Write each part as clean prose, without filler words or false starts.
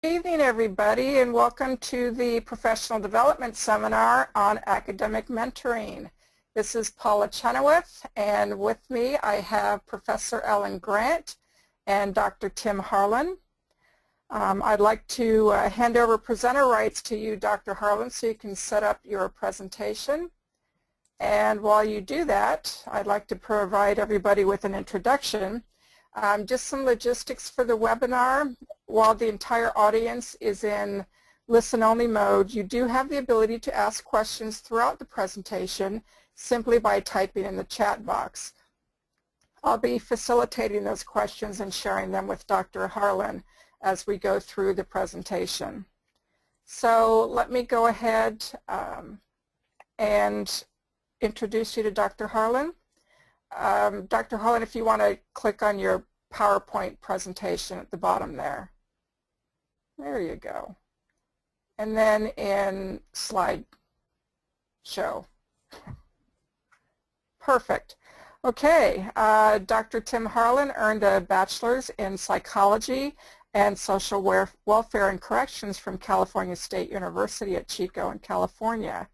Good evening, everybody, and welcome to the Professional Development Seminar on Academic Mentoring. This is Paula Chenoweth, and with me I have Professor Ellen Grant and Dr. Tim Harlan. I'd like to hand over presenter rights to you, Dr. Harlan, so you can set up your presentation. And while you do that, I'd like to provide everybody with an introduction. Just some logistics for the webinar. While the entire audience is in listen-only mode, you do have the ability to ask questions throughout the presentation simply by typing in the chat box. I'll be facilitating those questions and sharing them with Dr. Harlan as we go through the presentation. So let me go ahead and introduce you to Dr. Harlan. Dr. Harlan, if you want to click on your PowerPoint presentation at the bottom there. There you go. And then in slide show. Perfect. Okay, Dr. Tim Harlan earned a bachelor's in psychology and social welfare and corrections from California State University at Chico in California.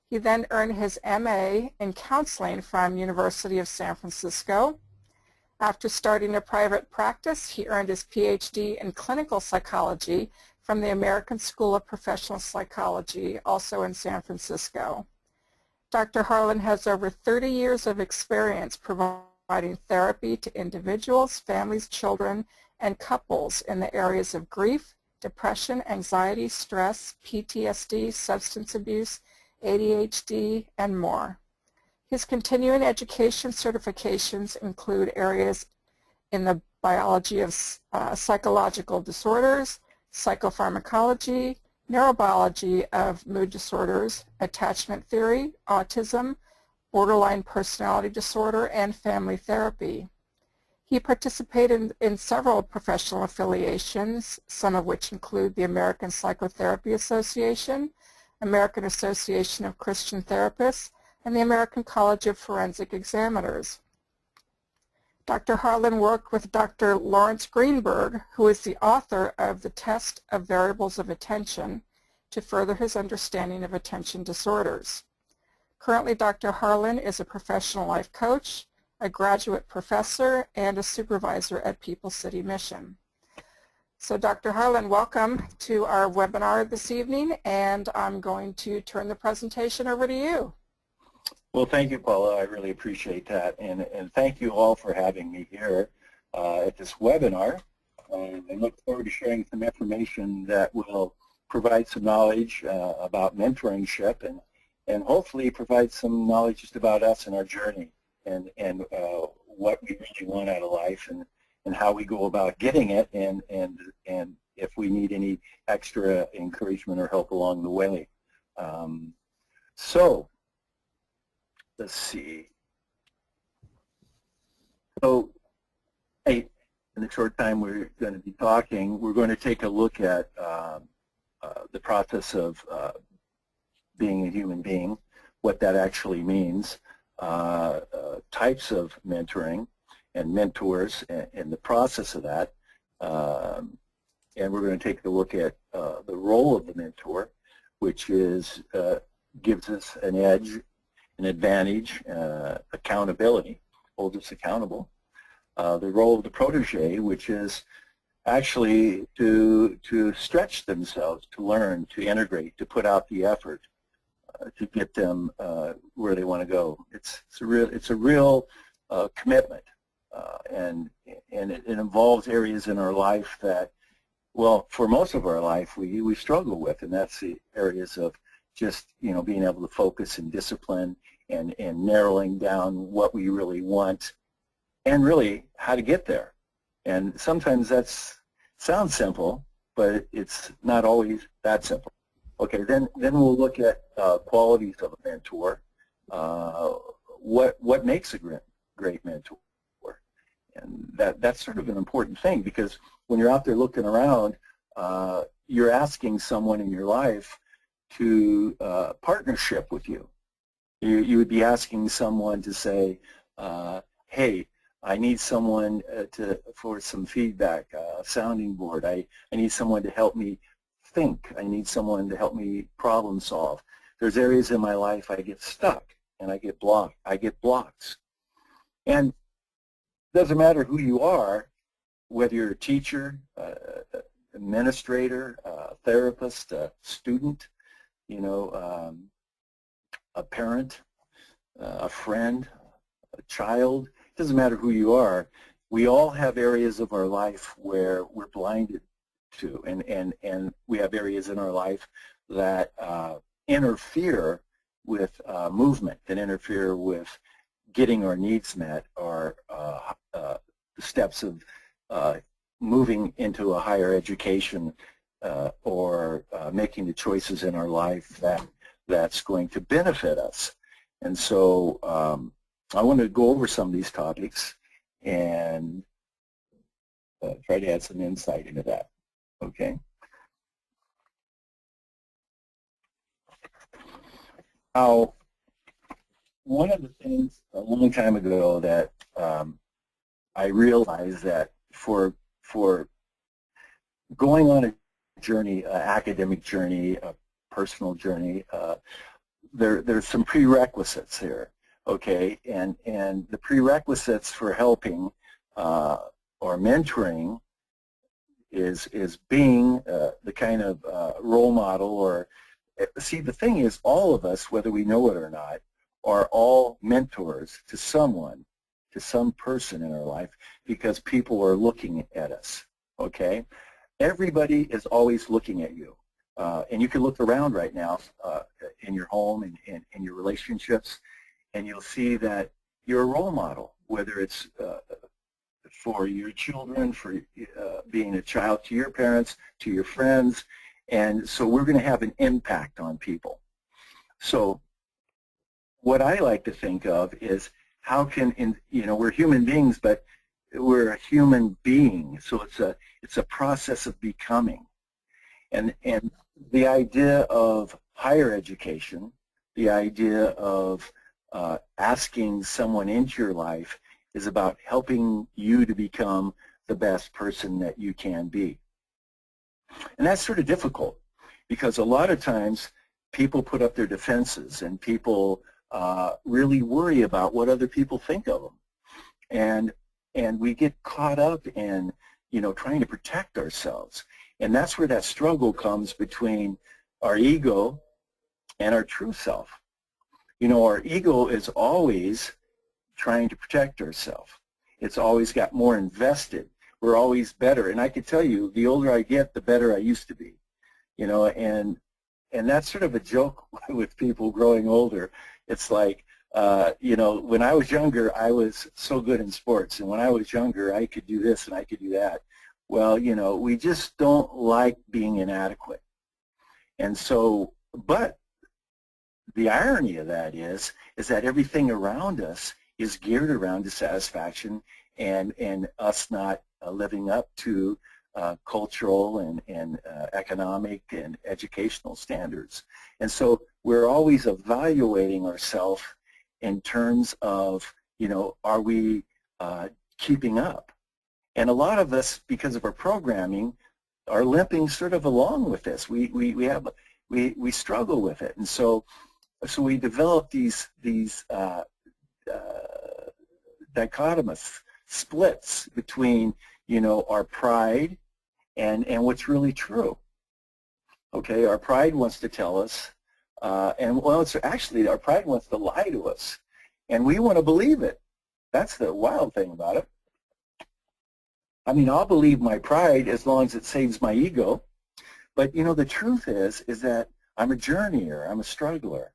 He then earned his MA in counseling from University of San Francisco. After starting a private practice, he earned his PhD in clinical psychology from the American School of Professional Psychology, also in San Francisco. Dr. Harlan has over 30 years of experience providing therapy to individuals, families, children, and couples in the areas of grief, depression, anxiety, stress, PTSD, substance abuse, ADHD, and more. His continuing education certifications include areas in the biology of psychological disorders, psychopharmacology, neurobiology of mood disorders, attachment theory, autism, borderline personality disorder, and family therapy. He participated in several professional affiliations, some of which include the American Psychotherapy Association, American Association of Christian Therapists, and the American College of Forensic Examiners. Dr. Harlan worked with Dr. Lawrence Greenberg, who is the author of The Test of Variables of Attention, to further his understanding of attention disorders. Currently, Dr. Harlan is a professional life coach, a graduate professor, and a supervisor at People City Mission. So Dr. Harlan, welcome to our webinar this evening, and I'm going to turn the presentation over to you. Well, thank you, Paula. I really appreciate that, and thank you all for having me here at this webinar. I look forward to sharing some information that will provide some knowledge about mentorship and hopefully provide some knowledge just about us and our journey and what we really want out of life and how we go about getting it and if we need any extra encouragement or help along the way. So let's see. So in the short time we're going to be talking, we're going to take a look at the process of being a human being, what that actually means, types of mentoring and mentors and the process of that. And we're going to take a look at the role of the mentor, which is gives us an edge, an advantage, accountability, holds us accountable. The role of the protege, which is actually to stretch themselves, to learn, to integrate, to put out the effort, to get them where they want to go. It's a real commitment, and it involves areas in our life that, well, for most of our life we struggle with, and that's the areas of just being able to focus and discipline and narrowing down what we really want and really how to get there. And sometimes that sounds simple, but it's not always that simple. Okay, then we'll look at qualities of a mentor. What makes a great mentor? And that's sort of an important thing, because when you're out there looking around, you're asking someone in your life to partnership with you. You would be asking someone to say, hey, I need someone for some feedback, a sounding board. I need someone to help me think. I need someone to help me problem solve. There's areas in my life I get stuck and I get blocked. I get blocks. And it doesn't matter who you are, whether you're a teacher, administrator, therapist, a student, you know, a parent, a friend, a child. It doesn't matter who you are. We all have areas of our life where we're blinded to, and we have areas in our life that interfere with movement, that interfere with getting our needs met, or the steps of moving into a higher education, or making the choices in our life that's going to benefit us. And so I want to go over some of these topics and try to add some insight into that. Okay. Now, one of the things a long time ago that I realized that for going on a journey, an academic journey, a personal journey, there's some prerequisites here, okay? And the prerequisites for helping or mentoring is being the kind of role model, or see, the thing is, all of us, whether we know it or not, are all mentors to someone, to some person in our life, because people are looking at us, okay? Everybody is always looking at you. And you can look around right now in your home and in your relationships, and you'll see that you're a role model, whether it's for your children, for being a child to your parents, to your friends. And so we're going to have an impact on people. So what I like to think of is, how can, you know, we're human beings, but we're a human being. So it's a process of becoming. And the idea of higher education, the idea of asking someone into your life, is about helping you to become the best person that you can be. And that's sort of difficult, because a lot of times people put up their defenses, and people really worry about what other people think of them. And we get caught up in, you know, trying to protect ourselves. And that's where that struggle comes between our ego and our true self. You know, our ego is always trying to protect ourselves. It's always got more invested. We're always better. And I can tell you, the older I get, the better I used to be. You know, and that's sort of a joke with people growing older. It's like, you know, when I was younger, I was so good in sports. And when I was younger, I could do this and I could do that. Well, you know, we just don't like being inadequate. And so, but the irony of that is that everything around us is geared around dissatisfaction and us not living up to cultural and economic and educational standards. And so we're always evaluating ourselves in terms of, you know, are we keeping up? And a lot of us, because of our programming, are limping sort of along with this. We struggle with it, and so we develop these dichotomous splits between, you know, our pride and what's really true. Okay, our pride wants to tell us, and well, it's actually our pride wants to lie to us, and we want to believe it. That's the wild thing about it. I mean, I'll believe my pride as long as it saves my ego, but you know, the truth is that I'm a journeyer, I'm a struggler,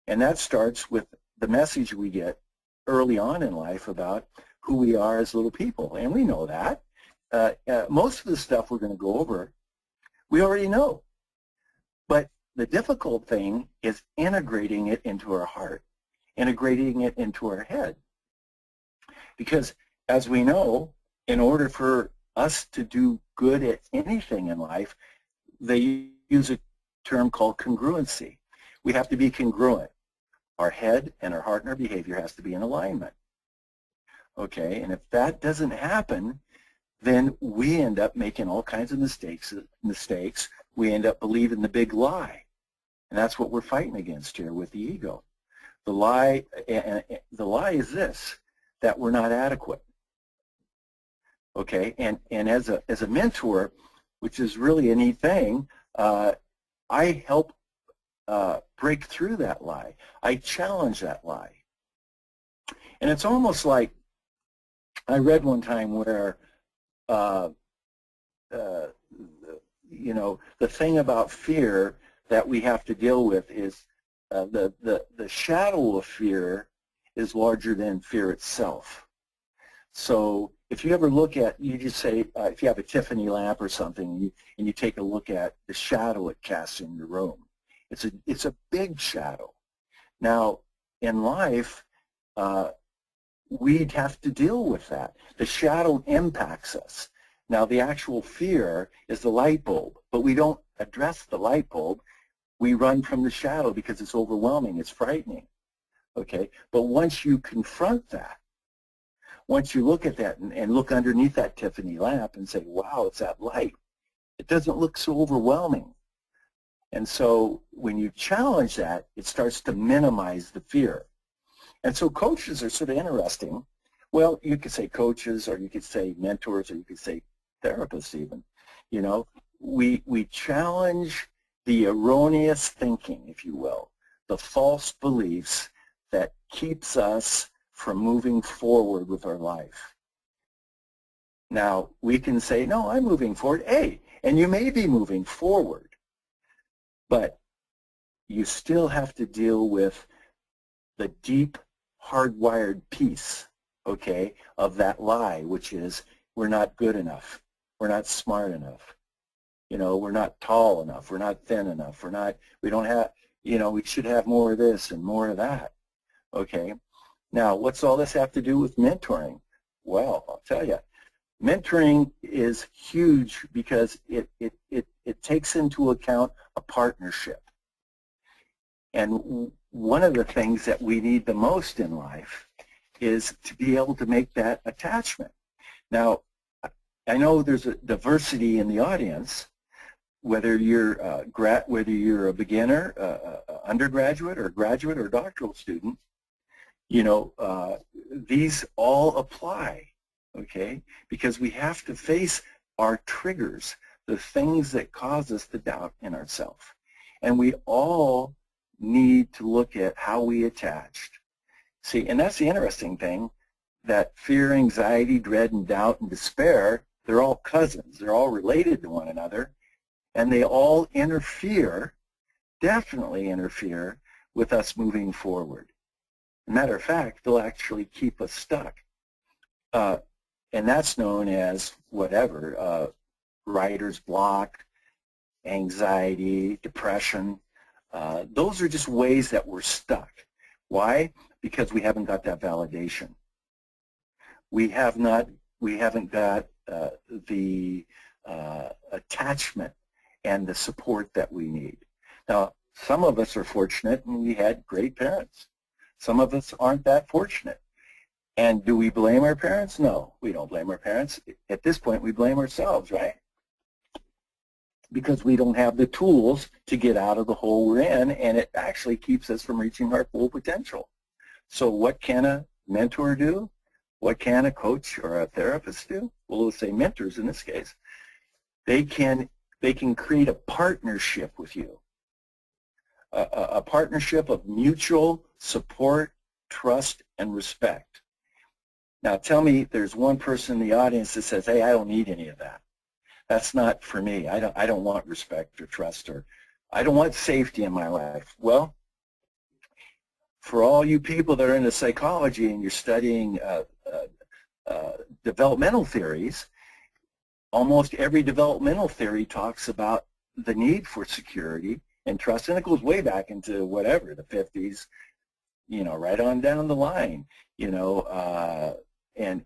and that starts with the message we get early on in life about who we are as little people, and we know that. Most of the stuff we're going to go over, we already know, but the difficult thing is integrating it into our heart, integrating it into our head, because as we know, in order for us to do good at anything in life, they use a term called congruency. We have to be congruent. Our head and our heart and our behavior has to be in alignment. Okay, and if that doesn't happen, then we end up making all kinds of mistakes. We end up believing the big lie. And that's what we're fighting against here with the ego. The lie is this, that we're not adequate. Okay, and as a mentor, which is really a neat thing, I help break through that lie. I challenge that lie. And it's almost like, I read one time where, you know, the thing about fear that we have to deal with is the shadow of fear is larger than fear itself. So if you ever look at, you just say, if you have a Tiffany lamp or something, and you take a look at the shadow it casts in your room, it's a big shadow. Now, in life, we'd have to deal with that. The shadow impacts us. Now, the actual fear is the light bulb, but we don't address the light bulb. We run from the shadow because it's overwhelming, it's frightening. Okay, but once you confront that, once you look at that and look underneath that Tiffany lamp and say, wow, it's that light, it doesn't look so overwhelming. And so when you challenge that, it starts to minimize the fear. And so coaches are sort of interesting. Well, you could say coaches, or you could say mentors, or you could say therapists even. You know, we challenge the erroneous thinking, if you will, the false beliefs that keeps us from moving forward with our life. Now, we can say, no, I'm moving forward. Hey, and you may be moving forward, but you still have to deal with the deep, hardwired piece, okay, of that lie, which is we're not good enough, we're not smart enough, you know, we're not tall enough, we're not thin enough, we don't have, you know, we should have more of this and more of that, okay. Now, what's all this have to do with mentoring? Well, I'll tell you, mentoring is huge because it takes into account a partnership. And one of the things that we need the most in life is to be able to make that attachment. Now, I know there's a diversity in the audience, whether you're a beginner, undergraduate, or graduate, or doctoral student. You know, these all apply, okay? Because we have to face our triggers, the things that cause us to doubt in ourselves. And we all need to look at how we attached. See, and that's the interesting thing, that fear, anxiety, dread, and doubt, and despair, they're all cousins. They're all related to one another, and they all interfere, definitely interfere, with us moving forward. Matter of fact, they'll actually keep us stuck. And that's known as whatever, writer's block, anxiety, depression. Those are just ways that we're stuck. Why? Because we haven't got that validation. We haven't got the attachment and the support that we need. Now, some of us are fortunate and we had great parents. Some of us aren't that fortunate. And do we blame our parents? No, we don't blame our parents. At this point, we blame ourselves, right? Because we don't have the tools to get out of the hole we're in, and it actually keeps us from reaching our full potential. So what can a mentor do? What can a coach or a therapist do? Well, let's say mentors in this case. They can create a partnership with you. A partnership of mutual support, trust, and respect. Now tell me there's one person in the audience that says, hey, I don't need any of that. That's not for me. I don't want respect or trust, or I don't want safety in my life. Well, for all you people that are into psychology and you're studying developmental theories, almost every developmental theory talks about the need for security and trust, and it goes way back into whatever, the 50s, you know, right on down the line, you know, and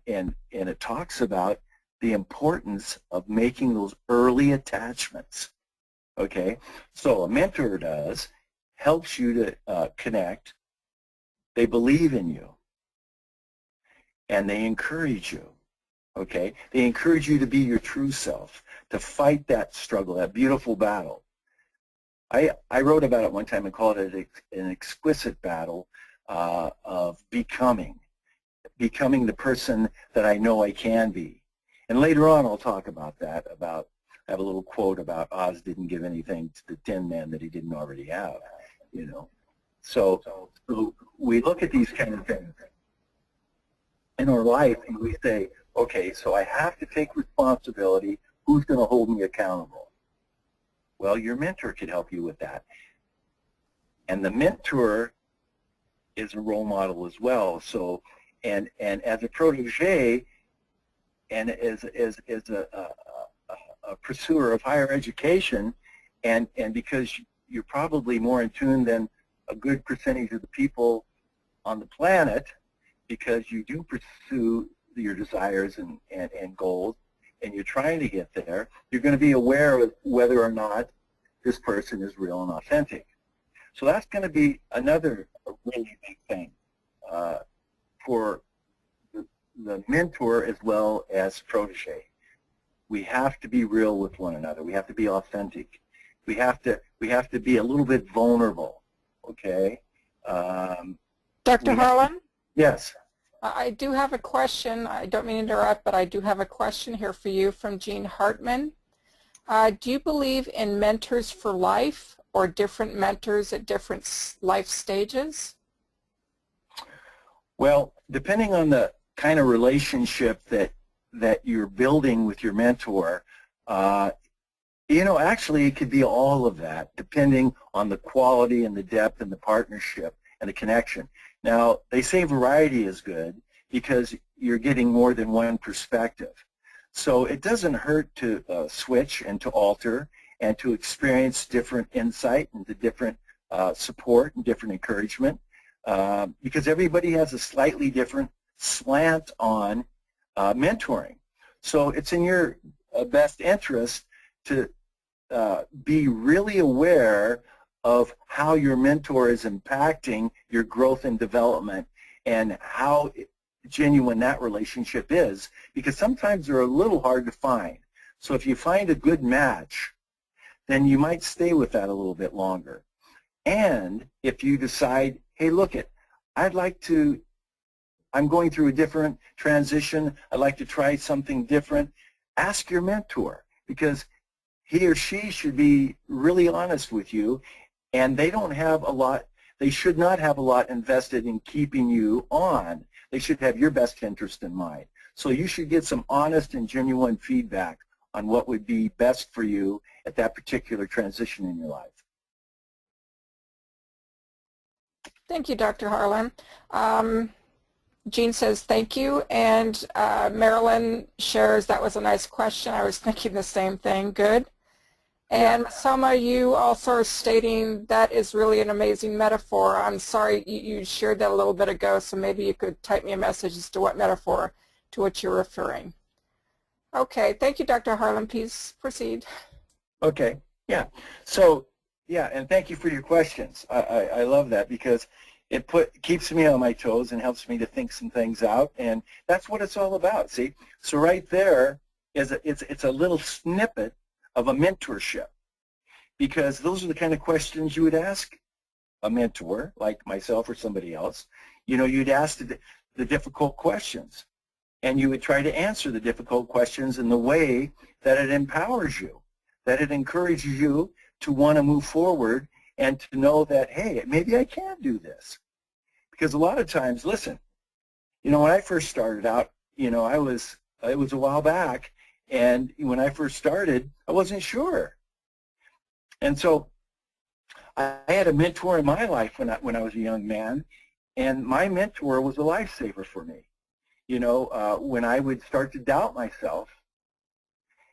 it talks about the importance of making those early attachments, okay? So a mentor helps you to connect. They believe in you. and they encourage you. Okay? They encourage you to be your true self, to fight that struggle, that beautiful battle. I wrote about it one time and called it an exquisite battle of becoming the person that I know I can be. And later on I'll talk about that, I have a little quote about Oz didn't give anything to the Tin Man that he didn't already have, you know. So we look at these kind of things in our life and we say, okay, so I have to take responsibility. Who's going to hold me accountable? Well, your mentor could help you with that. And the mentor is a role model as well. So, and as a protege, and as a pursuer of higher education, and because you're probably more in tune than a good percentage of the people on the planet, because you do pursue your desires and goals, and you're trying to get there, you're going to be aware of whether or not this person is real and authentic. So that's going to be another really big thing for the mentor as well as protege. We have to be real with one another. We have to be authentic. We have to be a little bit vulnerable. Okay. Dr. Harlan? Yes. I do have a question. I don't mean to interrupt, but I do have a question here for you from Jean Hartman. Do you believe in mentors for life or different mentors at different life stages? Well, depending on the kind of relationship that you're building with your mentor, you know, actually it could be all of that, depending on the quality and the depth and the partnership and the connection. Now, they say variety is good because you're getting more than one perspective. So it doesn't hurt to switch and to alter and to experience different insight and to different support and different encouragement because everybody has a slightly different slant on mentoring. So it's in your best interest to be really aware of how your mentor is impacting your growth and development and how genuine that relationship is, because sometimes they're a little hard to find. So if you find a good match, then you might stay with that a little bit longer. And if you decide, hey, look it, I'm going through a different transition, I'd like to try something different, ask your mentor, because he or she should be really honest with you, and they should not have a lot invested in keeping you on. They should have your best interest in mind. So you should get some honest and genuine feedback on what would be best for you at that particular transition in your life. Thank you, Dr. Harlan. Jean says thank you, and Marilyn shares that was a nice question. I was thinking the same thing. Good. And Selma, you also are stating that is really an amazing metaphor. I'm sorry you shared that a little bit ago, so maybe you could type me a message as to what metaphor to which you're referring. Okay, thank you, Dr. Harlan. Please proceed. Okay, yeah. So, yeah, and thank you for your questions. I love that because it keeps me on my toes and helps me to think some things out, and that's what it's all about, see? So right there is it's a little snippet of a mentorship, because those are the kind of questions you would ask a mentor like myself or somebody else. You know, you'd ask the difficult questions, and you would try to answer the difficult questions in the way that it empowers you, that it encourages you to want to move forward and to know that, hey, maybe I can do this. Because a lot of times, listen, you know, when I first started out, you know, it was a while back, and when I first started, I wasn't sure. And so I had a mentor in my life when I was a young man, and my mentor was a lifesaver for me. You know, when I would start to doubt myself,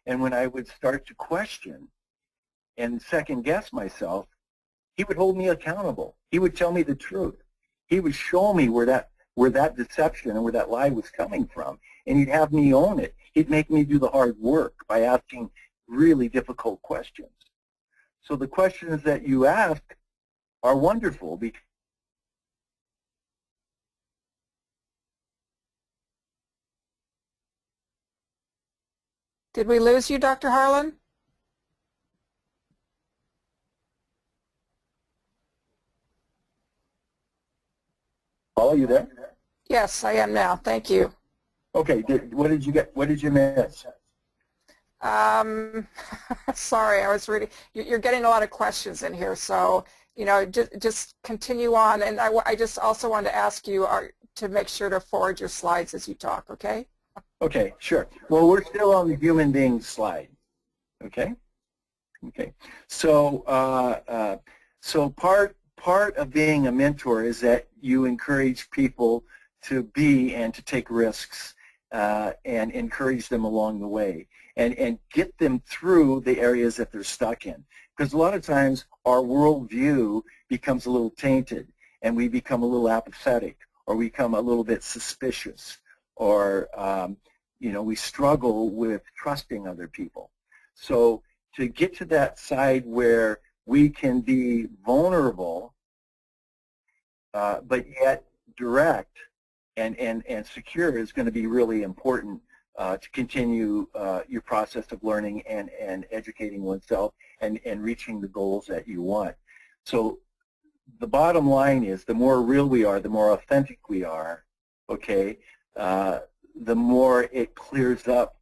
and when I would start to question and second-guess myself, he would hold me accountable. He would tell me the truth. He would show me where that deception and where that lie was coming from, and he'd have me own it. He'd make me do the hard work by asking really difficult questions. So the questions that you ask are wonderful because Did we lose you, Dr. Harlan? Paul, are you there? Yes, I am now. Thank you. Okay. What did you get? What did you miss? Sorry, I was reading. You're getting a lot of questions in here, so just continue on. And I just also wanted to ask you to make sure to forward your slides as you talk. Okay? Okay, sure. Well, we're still on the human being slide. Okay. Okay. So so part of being a mentor is that you encourage people to be and to take risks and encourage them along the way and get them through the areas that they're stuck in. Because a lot of times our worldview becomes a little tainted and we become a little apathetic or we become a little bit suspicious or we struggle with trusting other people. So to get to that side where we can be vulnerable but yet direct and secure is going to be really important to continue your process of learning and educating oneself and reaching the goals that you want. So the bottom line is the more real we are, the more authentic we are, okay, the more it clears up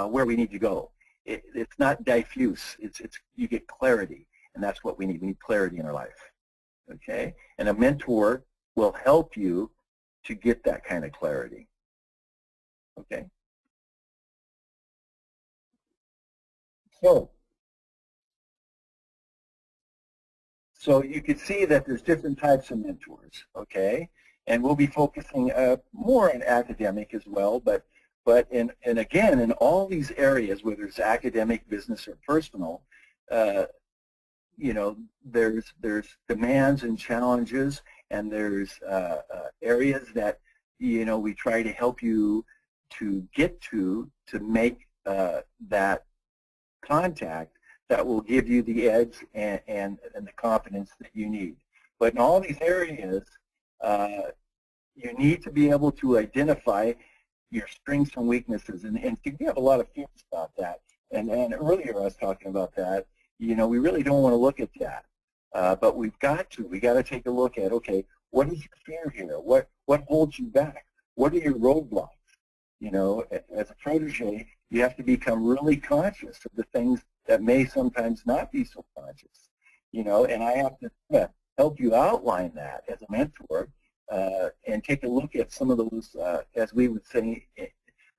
where we need to go. It's not diffuse. You get clarity, and that's what we need. We need clarity in our life, okay? And a mentor will help you to get that kind of clarity, okay? So you can see that there's different types of mentors, okay? And we'll be focusing more on academic as well, but again, in all these areas, whether it's academic, business, or personal, there's demands and challenges, and there's areas that, we try to help you to get to make that contact that will give you the edge and the confidence that you need. But in all these areas, you need to be able to identify your strengths and weaknesses, and we have a lot of fears about that. And earlier I was talking about that. We really don't want to look at that, but we got to take a look at, okay, what is your fear here? What holds you back? What are your roadblocks? As a protege, you have to become really conscious of the things that may sometimes not be so conscious, and I have to help you outline that as a mentor and take a look at some of those, as we would say,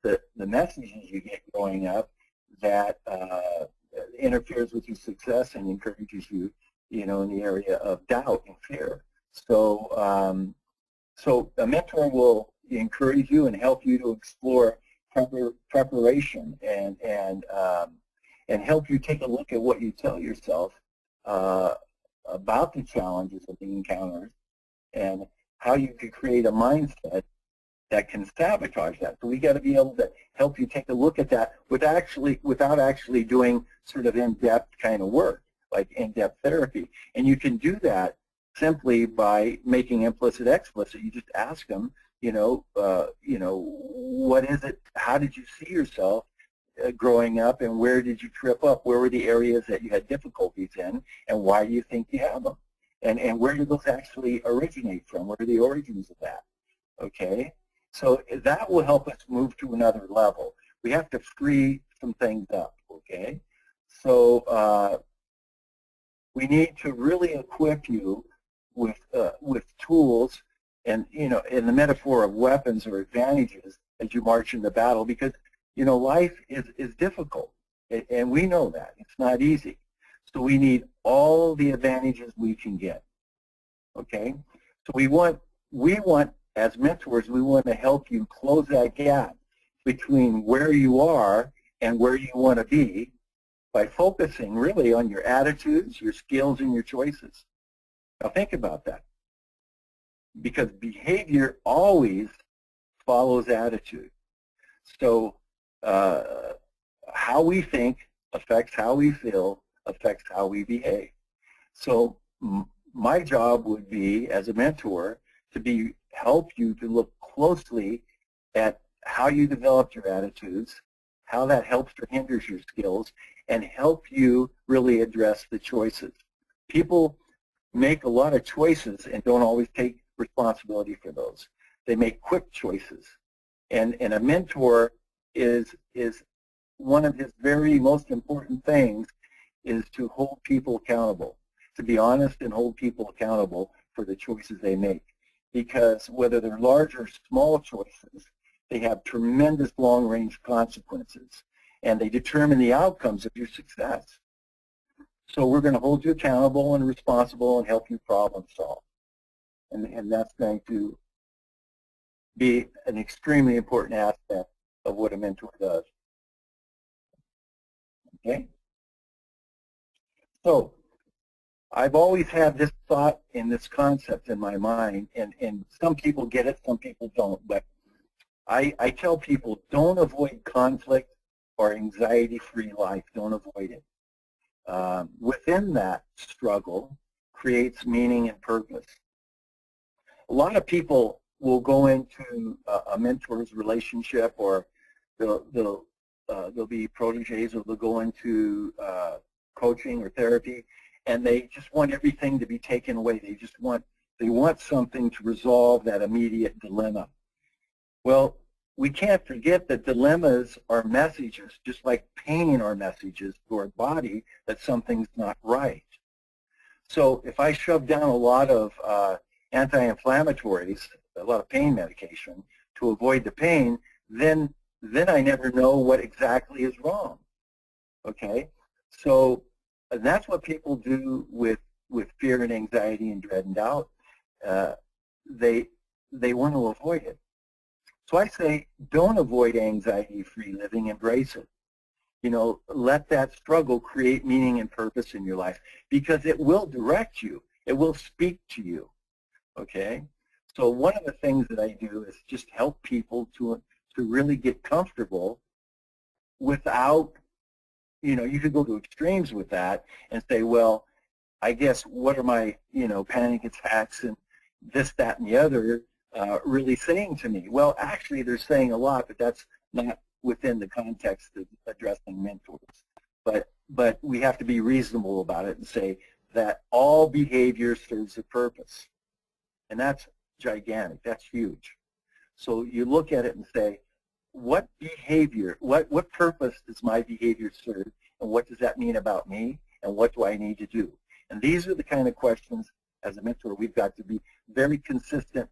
the messages you get growing up that interferes with your success and encourages you, in the area of doubt and fear. So, so a mentor will encourage you and help you to explore preparation and help you take a look at what you tell yourself about the challenges of the encounters and how you could create a mindset that can sabotage that. So we got to be able to help you take a look at that without actually doing sort of in-depth kind of work, like in-depth therapy. And you can do that simply by making implicit explicit. You just ask them, what is it? How did you see yourself growing up, and where did you trip up? Where were the areas that you had difficulties in, and why do you think you have them? And where did those actually originate from? What are the origins of that? Okay, so that will help us move to another level. We have to free some things up. Okay, so we need to really equip you with tools, and in the metaphor of weapons or advantages as you march into battle, because life is difficult, and we know that it's not easy. So we need all the advantages we can get. Okay, so we want as mentors, we want to help you close that gap between where you are and where you want to be by focusing really on your attitudes, your skills, and your choices. Now think about that, because behavior always follows attitude. So how we think affects how we feel, affects how we behave. So my job would be, as a mentor, to help you to look closely at how you developed your attitudes, how that helps or hinders your skills, and help you really address the choices. People make a lot of choices and don't always take responsibility for those. They make quick choices. And a mentor is one of his very most important things is to hold people accountable, to be honest and hold people accountable for the choices they make. Because whether they're large or small choices, they have tremendous long-range consequences, and they determine the outcomes of your success. So we're going to hold you accountable and responsible and help you problem solve. And that's going to be an extremely important aspect of what a mentor does. Okay? So I've always had this thought and this concept in my mind, and some people get it, some people don't, but I tell people, don't avoid conflict or anxiety-free life. Don't avoid it. Within that struggle creates meaning and purpose. A lot of people will go into a mentor's relationship, or they'll be protégés, or they'll go into coaching or therapy, and they just want everything to be taken away. They want something to resolve that immediate dilemma. Well, we can't forget that dilemmas are messages, just like pain are messages to our body that something's not right. So if I shove down a lot of anti-inflammatories, a lot of pain medication to avoid the pain, then I never know what exactly is wrong. Okay? So and that's what people do with fear and anxiety and dread and doubt. They want to avoid it. So I say, don't avoid anxiety-free living, embrace it. You know, let that struggle create meaning and purpose in your life, because it will direct you. It will speak to you, okay? So one of the things that I do is just help people to really get comfortable without, you know, you could go to extremes with that and say, well, I guess what are my, you know, panic attacks and this, that, and the other really saying to me? Well, actually, they're saying a lot, but that's not within the context of addressing mentors. But we have to be reasonable about it and say that all behavior serves a purpose. And that's gigantic. That's huge. So you look at it and say, what behavior, what purpose does my behavior serve, and what does that mean about me, and what do I need to do? And these are the kind of questions, as a mentor, we've got to be very consistent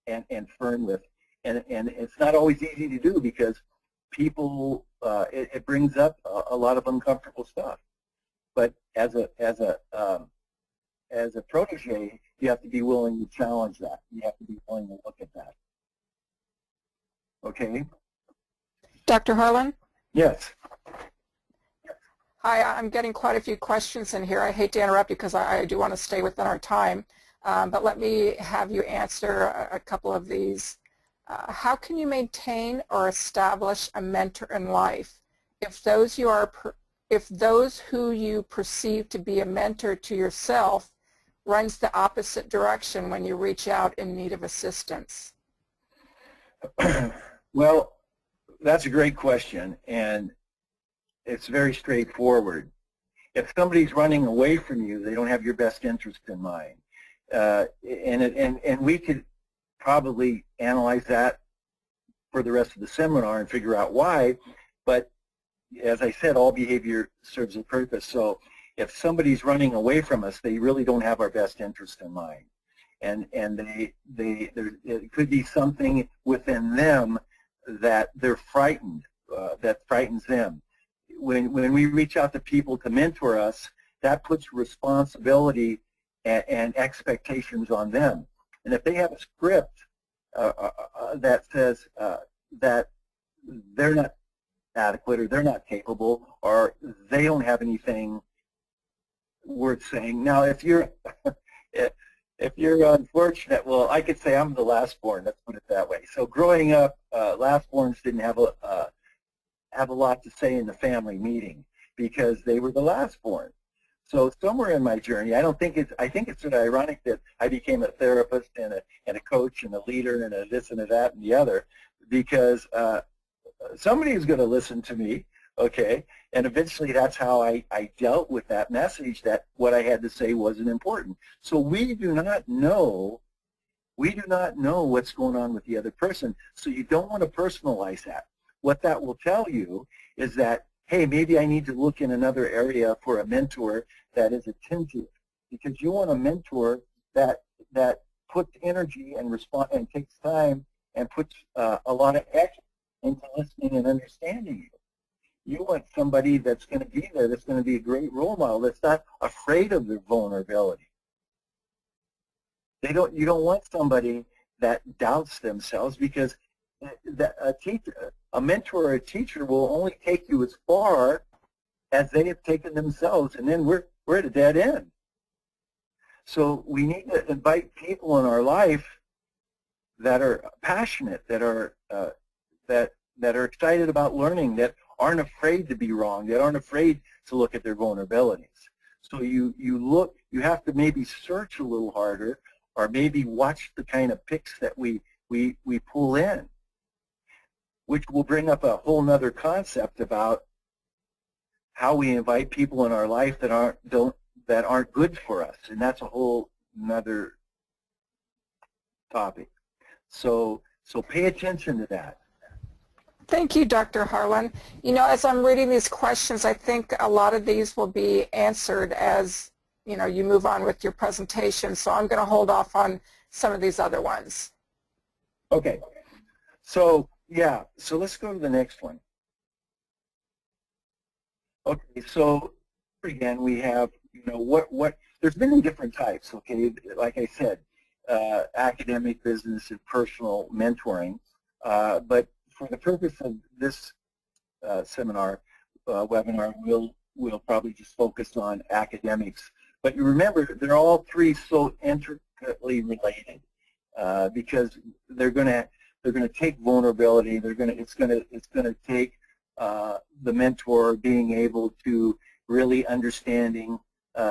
and firm with. And it's not always easy to do, because people, it brings up a lot of uncomfortable stuff. But as a protege, you have to be willing to challenge that. You have to be willing to look at that. Okay? Dr. Harlan? Yes. Hi, I'm getting quite a few questions in here. I hate to interrupt you because I do want to stay within our time, but let me have you answer a couple of these. How can you maintain or establish a mentor in life if those who you perceive to be a mentor to yourself runs the opposite direction when you reach out in need of assistance? Well, that's a great question, and it's very straightforward. If somebody's running away from you, they don't have your best interest in mind. And we could probably analyze that for the rest of the seminar and figure out why, but as I said, all behavior serves a purpose. So if somebody's running away from us, they really don't have our best interest in mind. And it could be something within them that they're frightened, that frightens them. When we reach out to people to mentor us, that puts responsibility and expectations on them. And if they have a script that says that they're not adequate, or they're not capable, or they don't have anything worth saying. Now, if you're if you're unfortunate, well, I could say I'm the last born. Let's put it that way. So growing up, last borns didn't have a lot to say in the family meeting because they were the last born. So somewhere in my journey, I think it's sort of ironic that I became a therapist and a coach and a leader and a this and a that and the other, because somebody is going to listen to me, okay? And eventually that's how I dealt with that message that what I had to say wasn't important. So we do not know what's going on with the other person, so you don't want to personalize that. What that will tell you is that, hey, maybe I need to look in another area for a mentor that is attentive, because you want a mentor that puts energy and takes time and puts a lot of effort into listening and understanding you. You want somebody that's going to be there, that's going to be a great role model, that's not afraid of their vulnerability. You don't want somebody that doubts themselves, because a mentor or a teacher will only take you as far as they have taken themselves, and then we're at a dead end. So we need to invite people in our life that are passionate, that are excited about learning, that aren't afraid to be wrong, that aren't afraid to look at their vulnerabilities. So you have to maybe search a little harder, or maybe watch the kind of picks that we pull in, which will bring up a whole nother concept about how we invite people in our life that aren't good for us, and that's a whole nother topic. So pay attention to that. Thank you, Dr. Harlan. You know, as I'm reading these questions, I think a lot of these will be answered as, you know, you move on with your presentation, so I'm going to hold off on some of these other ones. Okay. So, yeah, so let's go to the next one. Okay, so again, we have, you know, there's many different types, okay, like I said, academic, business, and personal mentoring, but for the purpose of this webinar, we'll probably just focus on academics. But you remember, they're all three so intricately related, because they're going to take vulnerability. It's going to take the mentor being able to really understanding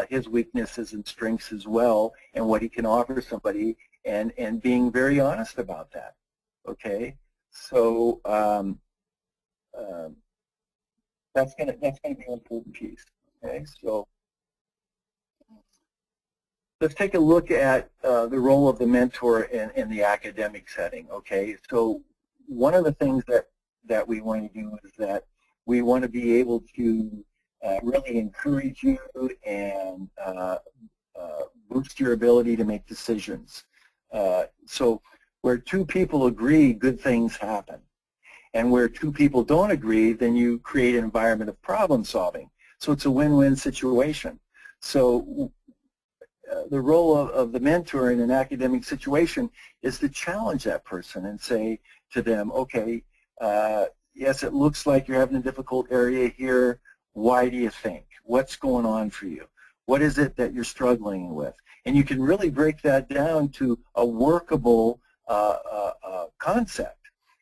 his weaknesses and strengths as well, and what he can offer somebody, and being very honest about that. Okay. So that's going to be an important piece. Okay, so let's take a look at the role of the mentor in the academic setting. Okay, so one of the things that we want to do is that we want to be able to really encourage you and boost your ability to make decisions. So where two people agree, good things happen. And where two people don't agree, then you create an environment of problem solving. So it's a win-win situation. So the role of the mentor in an academic situation is to challenge that person and say to them, okay, yes, it looks like you're having a difficult area here. Why do you think? What's going on for you? What is it that you're struggling with? And you can really break that down to a workable concept,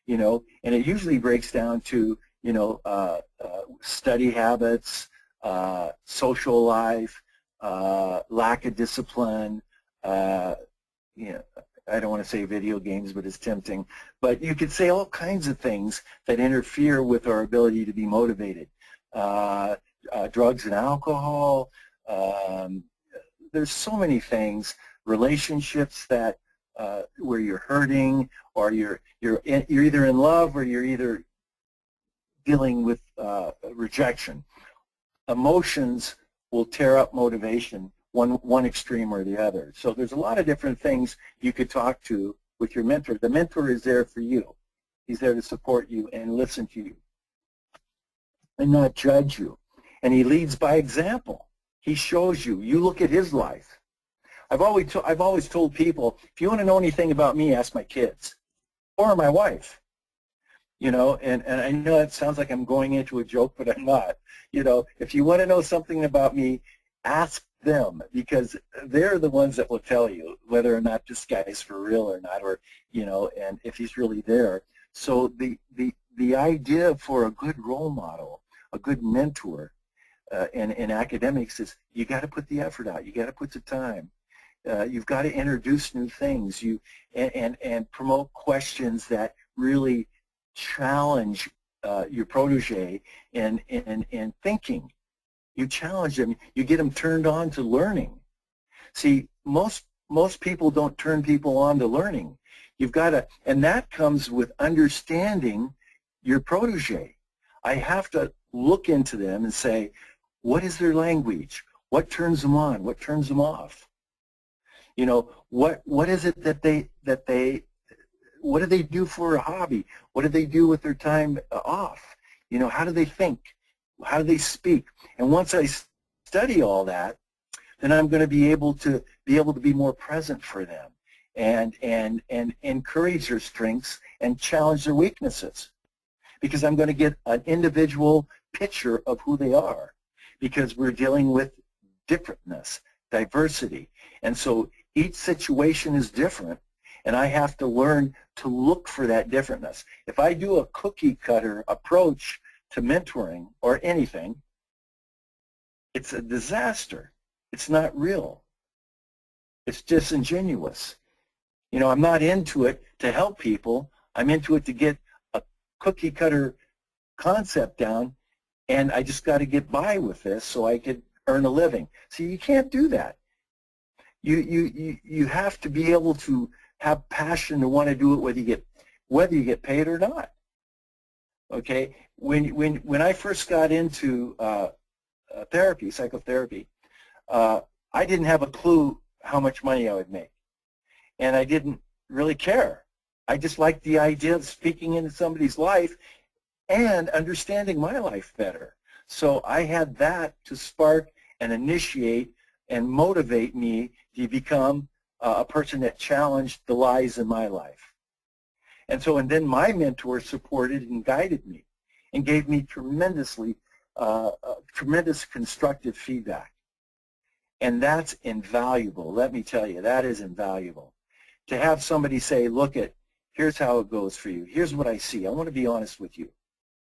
you know, and it usually breaks down to, you know, study habits, social life, lack of discipline, you know, I don't want to say video games, but it's tempting. But you could say all kinds of things that interfere with our ability to be motivated. Drugs and alcohol, there's so many things, relationships that where you're hurting, or you're either in love, or you're either dealing with rejection. Emotions will tear up motivation, one extreme or the other. So there's a lot of different things you could talk to with your mentor. The mentor is there for you. He's there to support you and listen to you and not judge you. And he leads by example. He shows you. You look at his life. I've always told people, if you want to know anything about me, ask my kids or my wife. You know, and I know it sounds like I'm going into a joke, but I'm not. You know, if you want to know something about me, ask them, because they're the ones that will tell you whether or not this guy is for real or not, or, you know, and if he's really there. So the idea for a good role model, a good mentor in academics is you got to put the effort out. You got to put the time. You've got to introduce new things. And promote questions that really challenge your protege in thinking. You challenge them. You get them turned on to learning. See, most people don't turn people on to learning. You've got to, and that comes with understanding your protege. I have to look into them and say, what is their language? What turns them on? What turns them off? You know, what is it what do they do for a hobby? What do they do with their time off? You know, how do they think? How do they speak? And once I study all that, then I'm going to be able to be more present for them and encourage their strengths and challenge their weaknesses, because I'm going to get an individual picture of who they are, because we're dealing with differentness, diversity. And so each situation is different, and I have to learn to look for that differentness. If I do a cookie cutter approach to mentoring or anything, it's a disaster. It's not real. It's disingenuous. You know, I'm not into it to help people. I'm into it to get a cookie cutter concept down, and I just got to get by with this so I could earn a living. See, you can't do that. You have to be able to have passion to want to do it whether you get paid or not. Okay, when I first got into therapy, psychotherapy, I didn't have a clue how much money I would make, and I didn't really care. I just liked the idea of speaking into somebody's life and understanding my life better. So I had that to spark and initiate and motivate me to become a person that challenged the lies in my life. And then my mentor supported and guided me and gave me tremendous constructive feedback. And that's invaluable. Let me tell you, that is invaluable. To have somebody say, look, here's how it goes for you. Here's what I see. I want to be honest with you.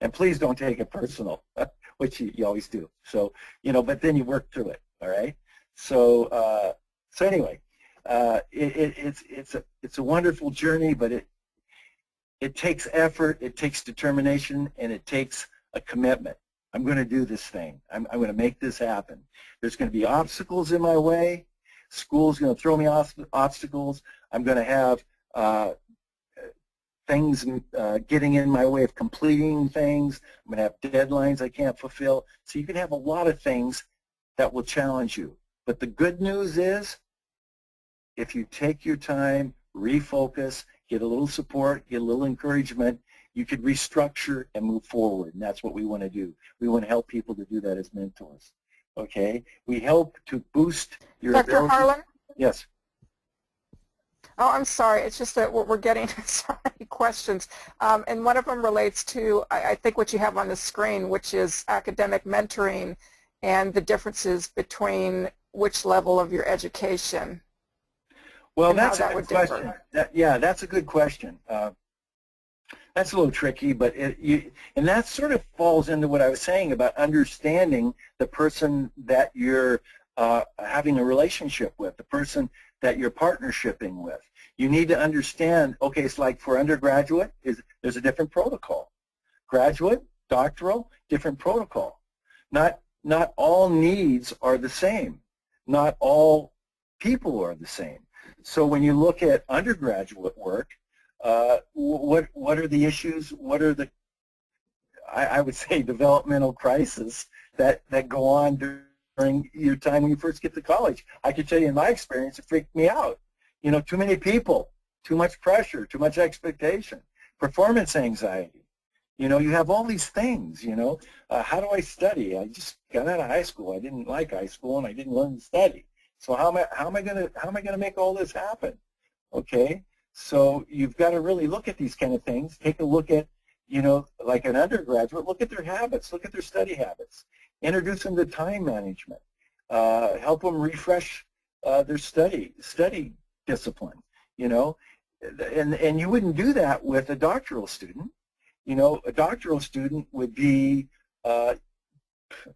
And please don't take it personal, which you always do. So, you know, but then you work through it, all right? So, anyway, it's a wonderful journey, but it takes effort, it takes determination, and it takes a commitment. I'm going to do this thing. I'm going to make this happen. There's going to be obstacles in my way. School's going to throw me obstacles. I'm going to have things getting in my way of completing things. I'm going to have deadlines I can't fulfill. So you can have a lot of things that will challenge you. But the good news is, if you take your time, refocus, get a little support, get a little encouragement, you could restructure and move forward, and that's what we want to do. We want to help people to do that as mentors. Okay? We help to boost your Dr. ability. Harlan? Yes. Oh, I'm sorry. It's just that we're getting so many questions. And one of them relates to, I think, what you have on the screen, which is academic mentoring and the differences between which level of your education. Well, that's a good question. That's a good question. That's a little tricky, but and that sort of falls into what I was saying about understanding the person that you're having a relationship with, the person that you're partnershiping with. You need to understand, okay, it's like for undergraduate, there's a different protocol. Graduate, doctoral, different protocol. Not all needs are the same. Not all people are the same. So when you look at undergraduate work, what are the issues? What are the, I would say, developmental crises that go on during your time when you first get to college? I can tell you in my experience, it freaked me out. You know, too many people, too much pressure, too much expectation, performance anxiety. You know, you have all these things, you know. How do I study? I just got out of high school. I didn't like high school, and I didn't learn to study. So how am I gonna make all this happen? Okay, so you've got to really look at these kind of things. Take a look at, you know, like an undergraduate, look at their habits, look at their study habits. Introduce them to time management. Help them refresh their study discipline. You know, and you wouldn't do that with a doctoral student. You know, a doctoral student would be,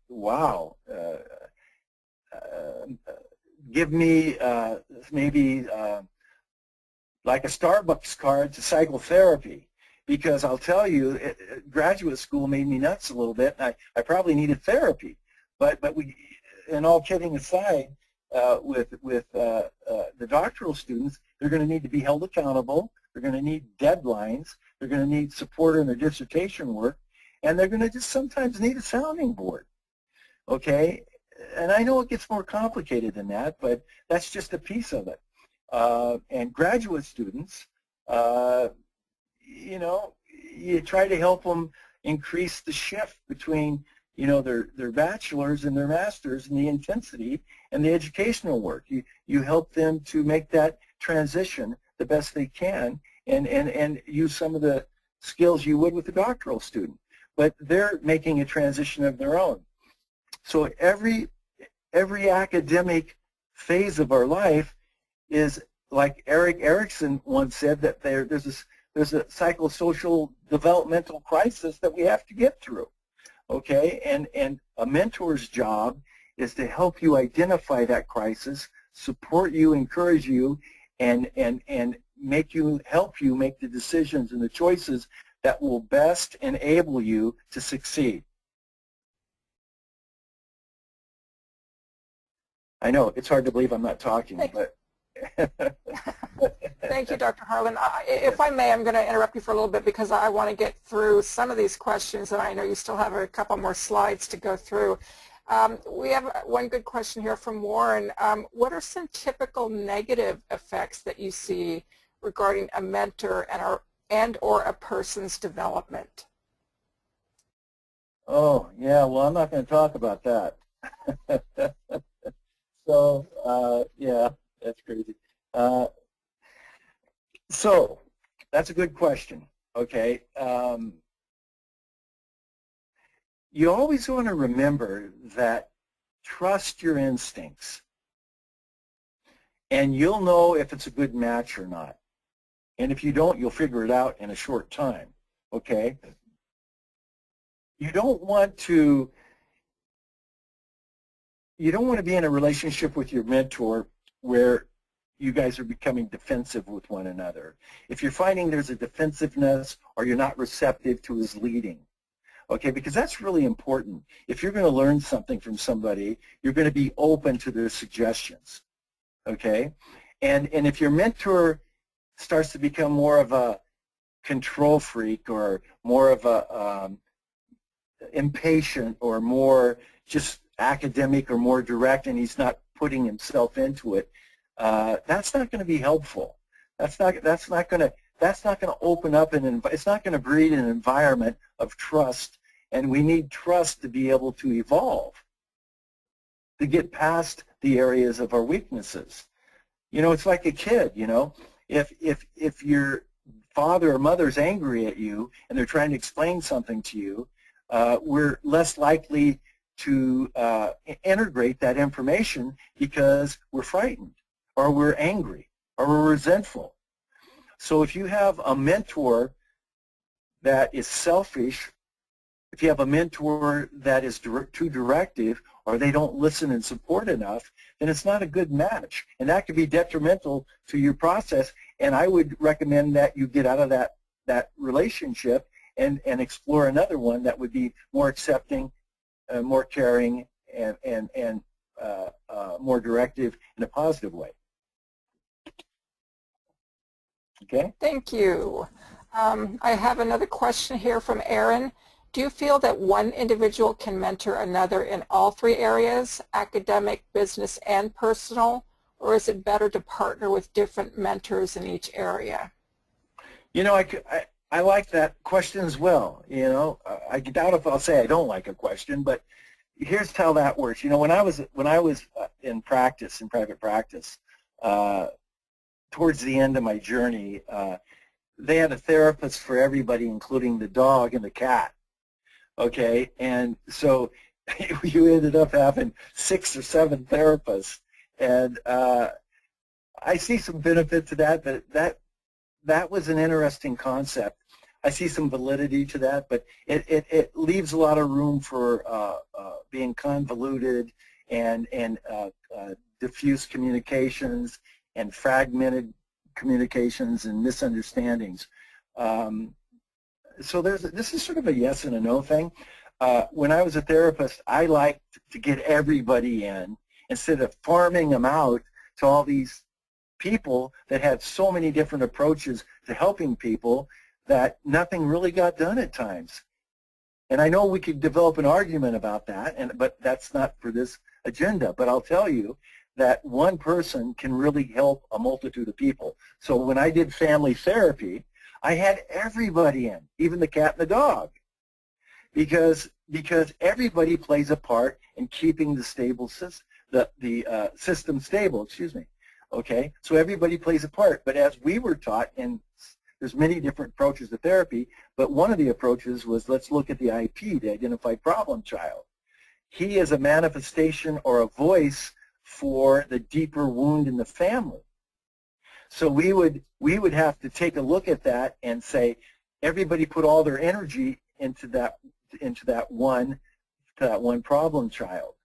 wow. Give me maybe like a Starbucks card to psychotherapy. because I'll tell you, graduate school made me nuts a little bit. And I probably needed therapy, but we, and all kidding aside, with the doctoral students, they're going to need to be held accountable. They're going to need deadlines. They're going to need support in their dissertation work, and they're going to just sometimes need a sounding board. Okay, and I know it gets more complicated than that, but that's just a piece of it. And graduate students, you know, you try to help them increase the shift between, you know, their bachelor's and their master's and the intensity and the educational work. You help them to make that transition the best they can and use some of the skills you would with a doctoral student. But they're making a transition of their own. So every academic phase of our life is, like Erik Erikson once said, that there's a psychosocial developmental crisis that we have to get through. Okay, and a mentor's job is to help you identify that crisis, support you, encourage you, and help you make the decisions and the choices that will best enable you to succeed. I know it's hard to believe I'm not talking, but thank you, Dr. Harlan. If I may, I'm going to interrupt you for a little bit because I want to get through some of these questions, and I know you still have a couple more slides to go through. We have one good question here from Warren. What are some typical negative effects that you see regarding a mentor and or a person's development? Oh, yeah, well, I'm not going to talk about that. So, yeah, that's crazy. So, that's a good question, okay? You always want to remember that trust your instincts, and you'll know if it's a good match or not. And if you don't, you'll figure it out in a short time, okay? You don't want to be in a relationship with your mentor where you guys are becoming defensive with one another. If you're finding there's a defensiveness or you're not receptive to his leading, okay, because that's really important. If you're going to learn something from somebody, you're going to be open to their suggestions, okay? And if your mentor starts to become more of a control freak or more of a impatient or more just academic or more direct, and he's not putting himself into it, that's not going to be helpful. That's not going to open up it's not going to breed an environment of trust, and we need trust to be able to evolve, to get past the areas of our weaknesses. You know, it's like a kid, you know, if your father or mother's angry at you and they're trying to explain something to you, we're less likely to integrate that information because we're frightened or we're angry or we're resentful. So if you have a mentor that is selfish, if you have a mentor that is too directive or they don't listen and support enough, then it's not a good match. And that could be detrimental to your process. And I would recommend that you get out of that relationship and explore another one that would be more accepting, more caring, and more directive in a positive way. Okay? Thank you. I have another question here from Aaron. Do you feel that one individual can mentor another in all three areas, academic, business, and personal, or is it better to partner with different mentors in each area? You know, I like that question as well. You know, I doubt if I'll say I don't like a question, but here's how that works. You know, when I was in private practice, towards the end of my journey, they had a therapist for everybody, including the dog and the cat. Okay, and so you ended up having 6 or 7 therapists, and I see some benefit to that, but that was an interesting concept. I see some validity to that, but it leaves a lot of room for being convoluted and diffuse communications and fragmented communications and misunderstandings. so this is sort of a yes and a no thing. When I was a therapist, I liked to get everybody in instead of farming them out to all these people that had so many different approaches to helping people that nothing really got done at times. And I know we could develop an argument about that, but that's not for this agenda. But I'll tell you that one person can really help a multitude of people. So when I did family therapy, I had everybody in, even the cat and the dog, because everybody plays a part in keeping the system stable. Excuse me. Okay, so everybody plays a part. But as we were taught, and there's many different approaches to therapy, but one of the approaches was, let's look at the IP, the identified problem child. He is a manifestation or a voice for the deeper wound in the family. So we would have to take a look at that and say, everybody put all their energy into that one problem child.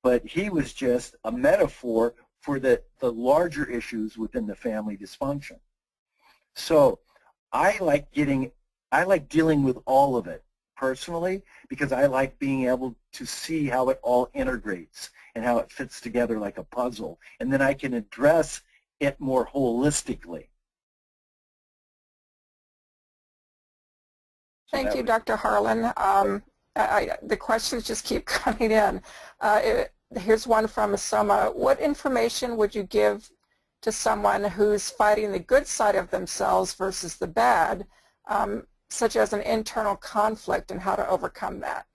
But he was just a metaphor for the larger issues within the family dysfunction. So I like dealing with all of it personally, because I like being able to see how it all integrates and how it fits together like a puzzle, and then I can address it more holistically. Thank you, Dr. Harlan. The questions just keep coming in. Here's one from Asoma. What information would you give to someone who's fighting the good side of themselves versus the bad, such as an internal conflict, and how to overcome that?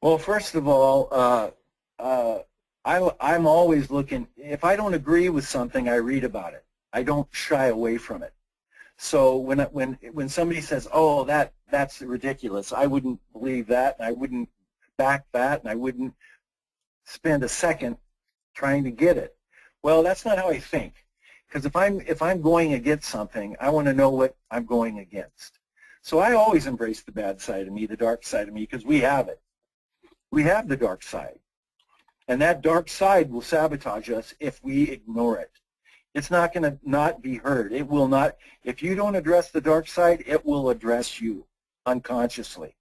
Well, first of all, I'm always looking. If I don't agree with something, I read about it. I don't shy away from it. So when somebody says, "Oh, that's ridiculous," I wouldn't believe that, and I wouldn't back that, and I wouldn't spend a second trying to get it. Well, that's not how I think. Because if I'm going against something, I want to know what I'm going against. So I always embrace the bad side of me, the dark side of me, because we have it. We have the dark side. And that dark side will sabotage us if we ignore it. It's not going to not be heard. It will not. If you don't address the dark side, it will address you unconsciously.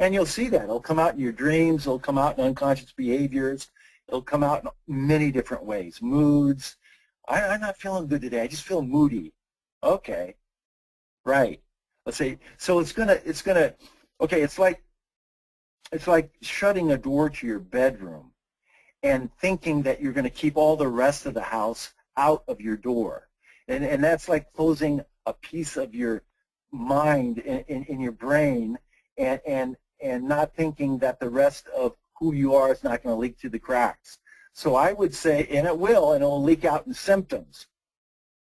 And you'll see that. It'll come out in your dreams. It'll come out in unconscious behaviors. It'll come out in many different ways. Moods. I'm not feeling good today. I just feel moody. Okay. Right. Let's say, so it's gonna, okay, it's like shutting a door to your bedroom and thinking that you're going to keep all the rest of the house out of your door. And that's like closing a piece of your mind in your brain and not thinking that the rest of who you are is not going to leak through the cracks. So I would say, and it will, and it will leak out in symptoms.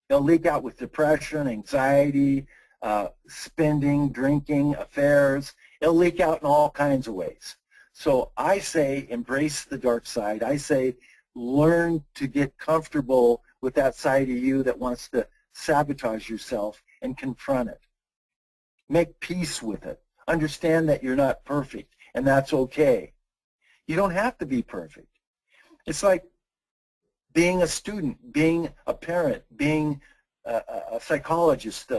It'll leak out with depression, anxiety, spending, drinking, affairs. It'll leak out in all kinds of ways. So I say embrace the dark side. I say learn to get comfortable with that side of you that wants to sabotage yourself and confront it. Make peace with it. Understand that you're not perfect, and that's okay. You don't have to be perfect. It's like being a student, being a parent, being a psychologist,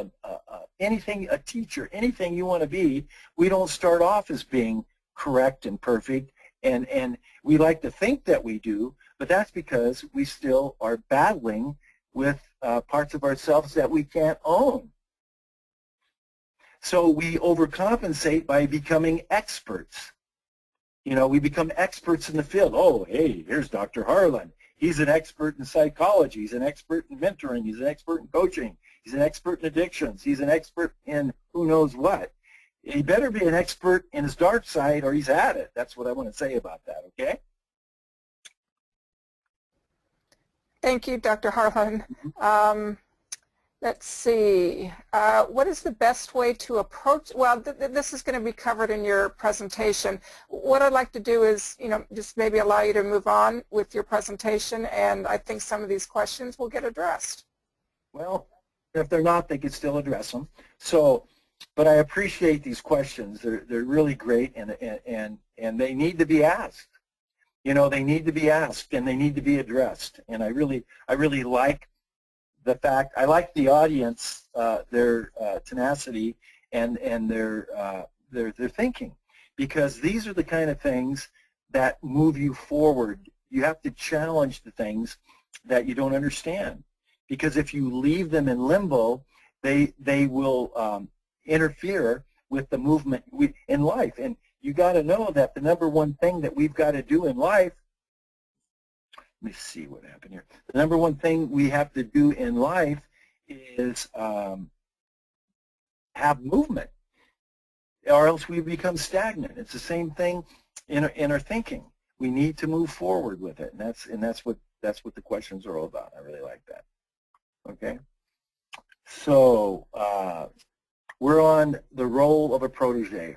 anything, a teacher, anything you want to be. We don't start off as being correct and perfect, and we like to think that we do, but that's because we still are battling with parts of ourselves that we can't own. So we overcompensate by becoming experts. You know, we become experts in the field. Oh, hey, here's Dr. Harlan. He's an expert in psychology. He's an expert in mentoring. He's an expert in coaching. He's an expert in addictions. He's an expert in who knows what. He better be an expert in his dark side or he's had it. That's what I want to say about that, okay? Thank you, Dr. Harlan. Let's see. What is the best way to approach? Well, this is going to be covered in your presentation. What I'd like to do is, just maybe allow you to move on with your presentation, and I think some of these questions will get addressed. Well, if they're not, they can still address them. So, but I appreciate these questions. They're really great, and they need to be asked. They need to be asked, and they need to be addressed. And I really like the fact, I like the audience, their tenacity and their thinking, because these are the kind of things that move you forward. You have to challenge the things that you don't understand, because if you leave them in limbo, they will interfere with the movement in life. And you got to know that the number one thing that we've got to do in life, let me see what happened here. The number one thing we have to do in life is have movement, or else we become stagnant. It's the same thing in our thinking. We need to move forward with it, and that's what the questions are all about. I really like that. Okay, so we're on the role of a protege.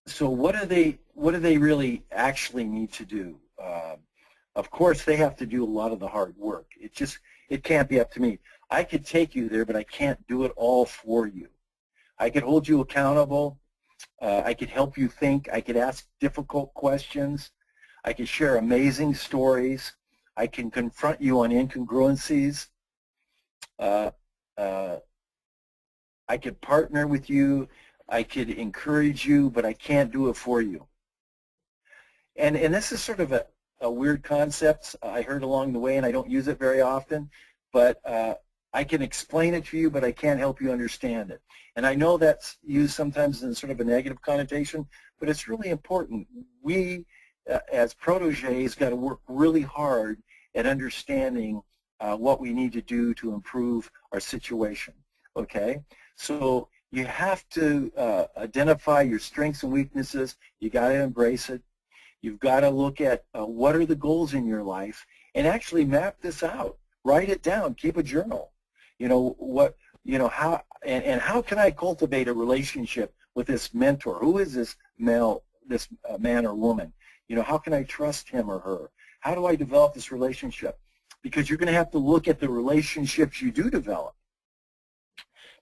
So what do they really actually need to do? Of course, they have to do a lot of the hard work. It can't be up to me. I could take you there, but I can't do it all for you. I could hold you accountable. I could help you think. I could ask difficult questions. I could share amazing stories. I can confront you on incongruencies. I could partner with you. I could encourage you, but I can't do it for you. And this is sort of a weird concept I heard along the way, and I don't use it very often, but I can explain it to you, but I can't help you understand it. And I know that's used sometimes in sort of a negative connotation, but it's really important. We, as proteges, got to work really hard at understanding what we need to do to improve our situation, okay? So you have to identify your strengths and weaknesses. You got to embrace it. You've got to look at what are the goals in your life and actually map this out. Write it down. Keep a journal. How can I cultivate a relationship with this mentor? Who is this man or woman? How can I trust him or her? How do I develop this relationship? Because you're going to have to look at the relationships you do develop.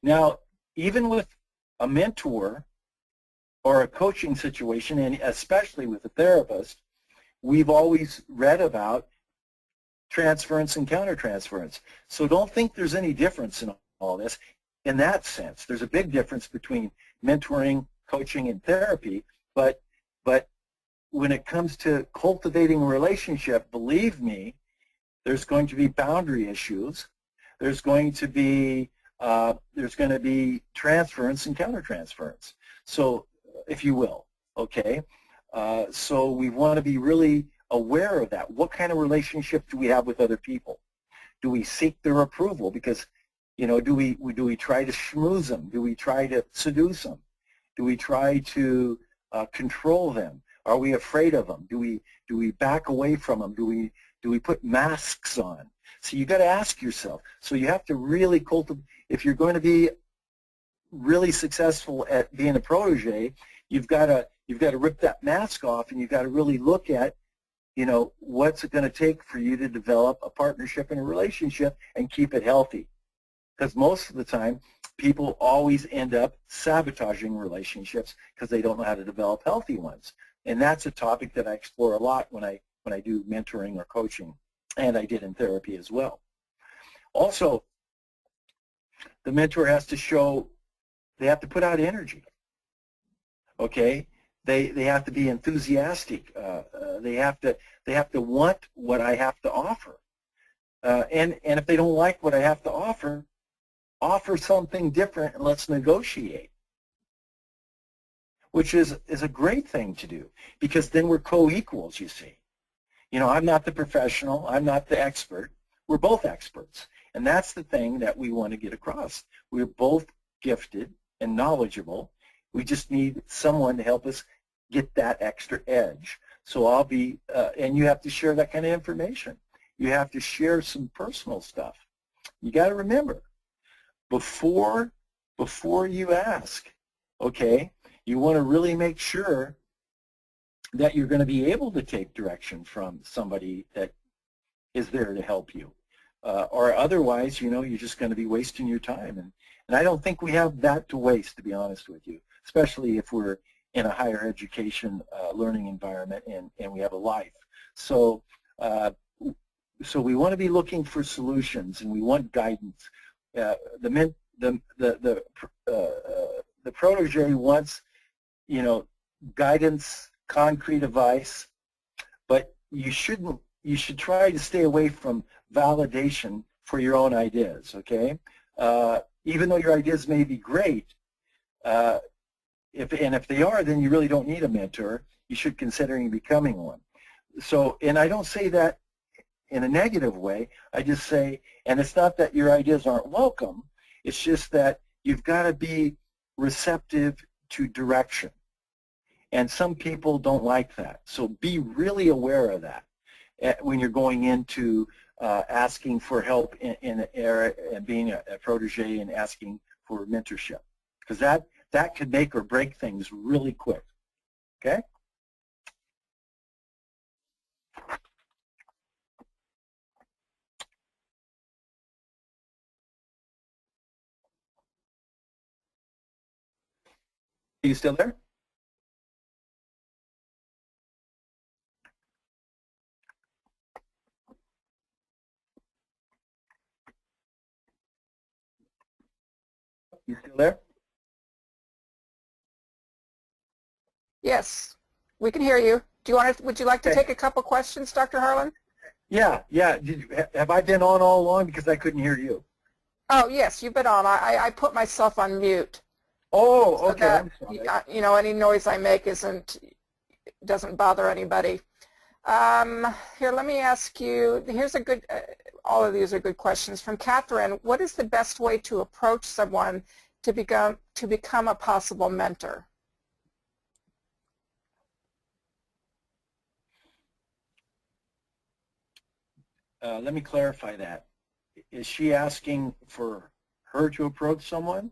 Now, even with a mentor or a coaching situation, and especially with a therapist, we've always read about transference and countertransference. So don't think there's any difference in all this. In that sense, there's a big difference between mentoring, coaching, and therapy, but when it comes to cultivating a relationship, believe me, there's going to be boundary issues. There's going to be transference and countertransference, so if you will, okay? So we want to be really aware of that. What kind of relationship do we have with other people? Do we seek their approval? Because, do we try to schmooze them? Do we try to seduce them? Do we try to control them? Are we afraid of them? Do we back away from them? Do we put masks on? So you got to ask yourself. So you have to really cultivate. If you're going to be really successful at being a protege, you've got to rip that mask off, and you've got to really look at, what's it going to take for you to develop a partnership and a relationship and keep it healthy. Because most of the time, people always end up sabotaging relationships because they don't know how to develop healthy ones. And that's a topic that I explore a lot when I do mentoring or coaching, and I did in therapy as well. Also, the mentor has to show, they have to put out energy, okay? They have to be enthusiastic. They have to want what I have to offer. And if they don't like what I have to offer something different and let's negotiate, which is a great thing to do, because then we're co-equals, you see. I'm not the professional. I'm not the expert. We're both experts. And that's the thing that we want to get across. We're both gifted and knowledgeable. We just need someone to help us get that extra edge. So I'll be, and you have to share that kind of information. You have to share some personal stuff. You got to remember, before you ask, okay, you want to really make sure that you're going to be able to take direction from somebody that is there to help you. Or otherwise, you're just going to be wasting your time. And I don't think we have that to waste, to be honest with you, especially if we're in a higher education learning environment and we have a life. So So we want to be looking for solutions, and we want guidance. The protege wants, guidance, concrete advice, but you should try to stay away from validation for your own ideas, okay? Even though your ideas may be great, if they are, then you really don't need a mentor. You should consider becoming one. So, and I don't say that in a negative way. I just say, and it's not that your ideas aren't welcome, it's just that you've got to be receptive to direction. And some people don't like that. So be really aware of that when you're going into asking for help in an area and being a protege and asking for mentorship. Because that could make or break things really quick. Okay? Are you still there? You still there? Yes, we can hear you. Would you like to take a couple questions, Dr. Harlan? Yeah. Have I been on all along because I couldn't hear you? Oh, yes, you've been on. I put myself on mute. Oh, okay. So that, any noise I make doesn't bother anybody. Here, let me ask you, here's a good, all of these are good questions. From Catherine, what is the best way to approach someone to become a possible mentor? Let me clarify that. Is she asking for her to approach someone?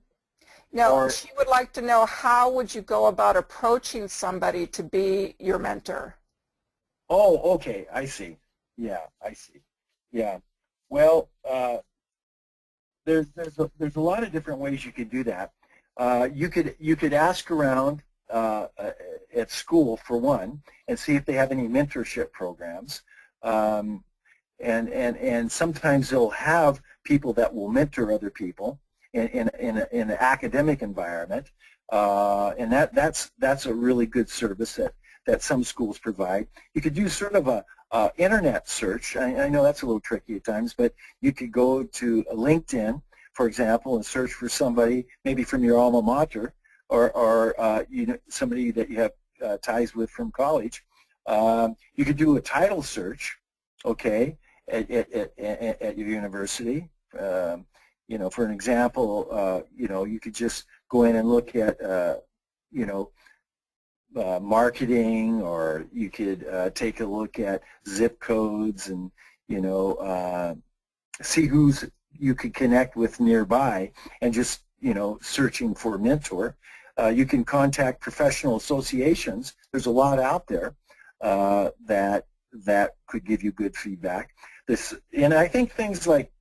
No, she would like to know, how would you go about approaching somebody to be your mentor? Oh, okay, I see. Yeah, I see. Yeah. Well, there's a lot of different ways you could do that. You could ask around at school, for one, and see if they have any mentorship programs. And sometimes they'll have people that will mentor other people in an academic environment, and that's a really good service that some schools provide. You could do sort of a internet search. I know that's a little tricky at times, but you could go to LinkedIn, for example, and search for somebody maybe from your alma mater, or somebody that you have ties with from college. You could do a title search, okay, at your university. For an example, you could just go in and look at, marketing, or you could take a look at zip codes and, see who's you could connect with nearby, and just, searching for a mentor. You can contact professional associations. There's a lot out there that could give you good feedback. And I think things like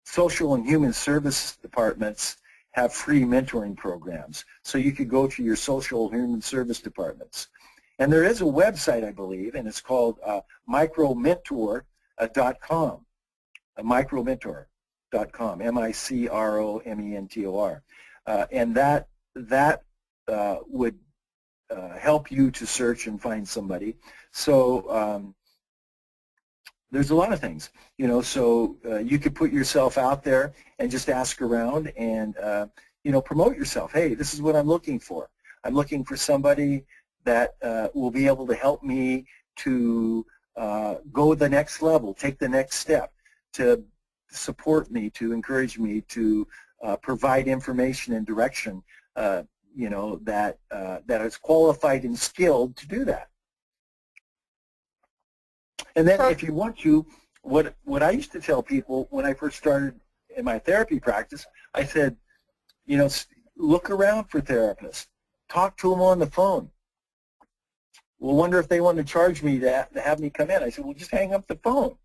social and human service departments have free mentoring programs. So you could go to your social and human service departments. And there is a website, I believe, and it's called micromentor.com. Micromentor.com, M-I-C-R-O-M-E-N-T-O-R. And that would help you to search and find somebody. So there's a lot of things, so you could put yourself out there and just ask around and, promote yourself. Hey, this is what I'm looking for. I'm looking for somebody that will be able to help me to go the next level, take the next step, to support me, to encourage me, to provide information and direction, that is qualified and skilled to do that. And then if you want to, what I used to tell people when I first started in my therapy practice, I said, look around for therapists. Talk to them on the phone. We'll wonder if they want to charge me to have me come in. I said, well, just hang up the phone.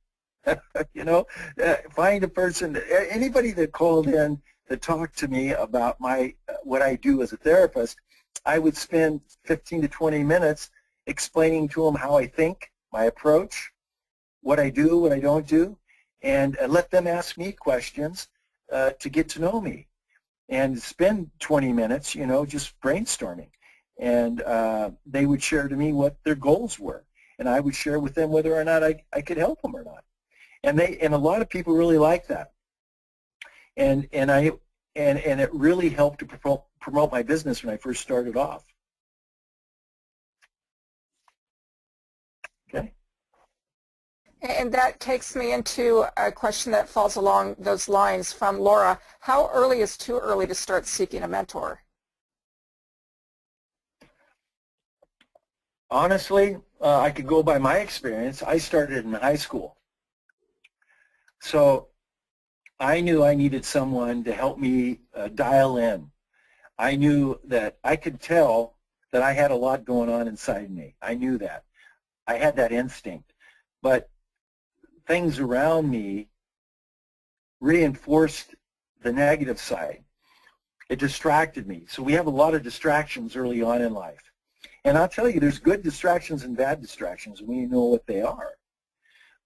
Find a person, anybody that called in to talk to me about what I do as a therapist, I would spend 15 to 20 minutes explaining to them how I think, my approach, what I do, what I don't do, and let them ask me questions to get to know me, and spend 20 minutes, you know, just brainstorming. And they would share to me what their goals were, and I would share with them whether or not I could help them or not. And a lot of people really like that. And it really helped to promote my business when I first started off. Okay. And that takes me into a question that falls along those lines from Laura. How early is too early to start seeking a mentor? Honestly, I could go by my experience. I started in high school. So I knew I needed someone to help me dial in. I knew that I could tell that I had a lot going on inside me. I knew that. I had that instinct. But things around me reinforced the negative side. It distracted me. So we have a lot of distractions early on in life. And I'll tell you, there's good distractions and bad distractions. We know what they are.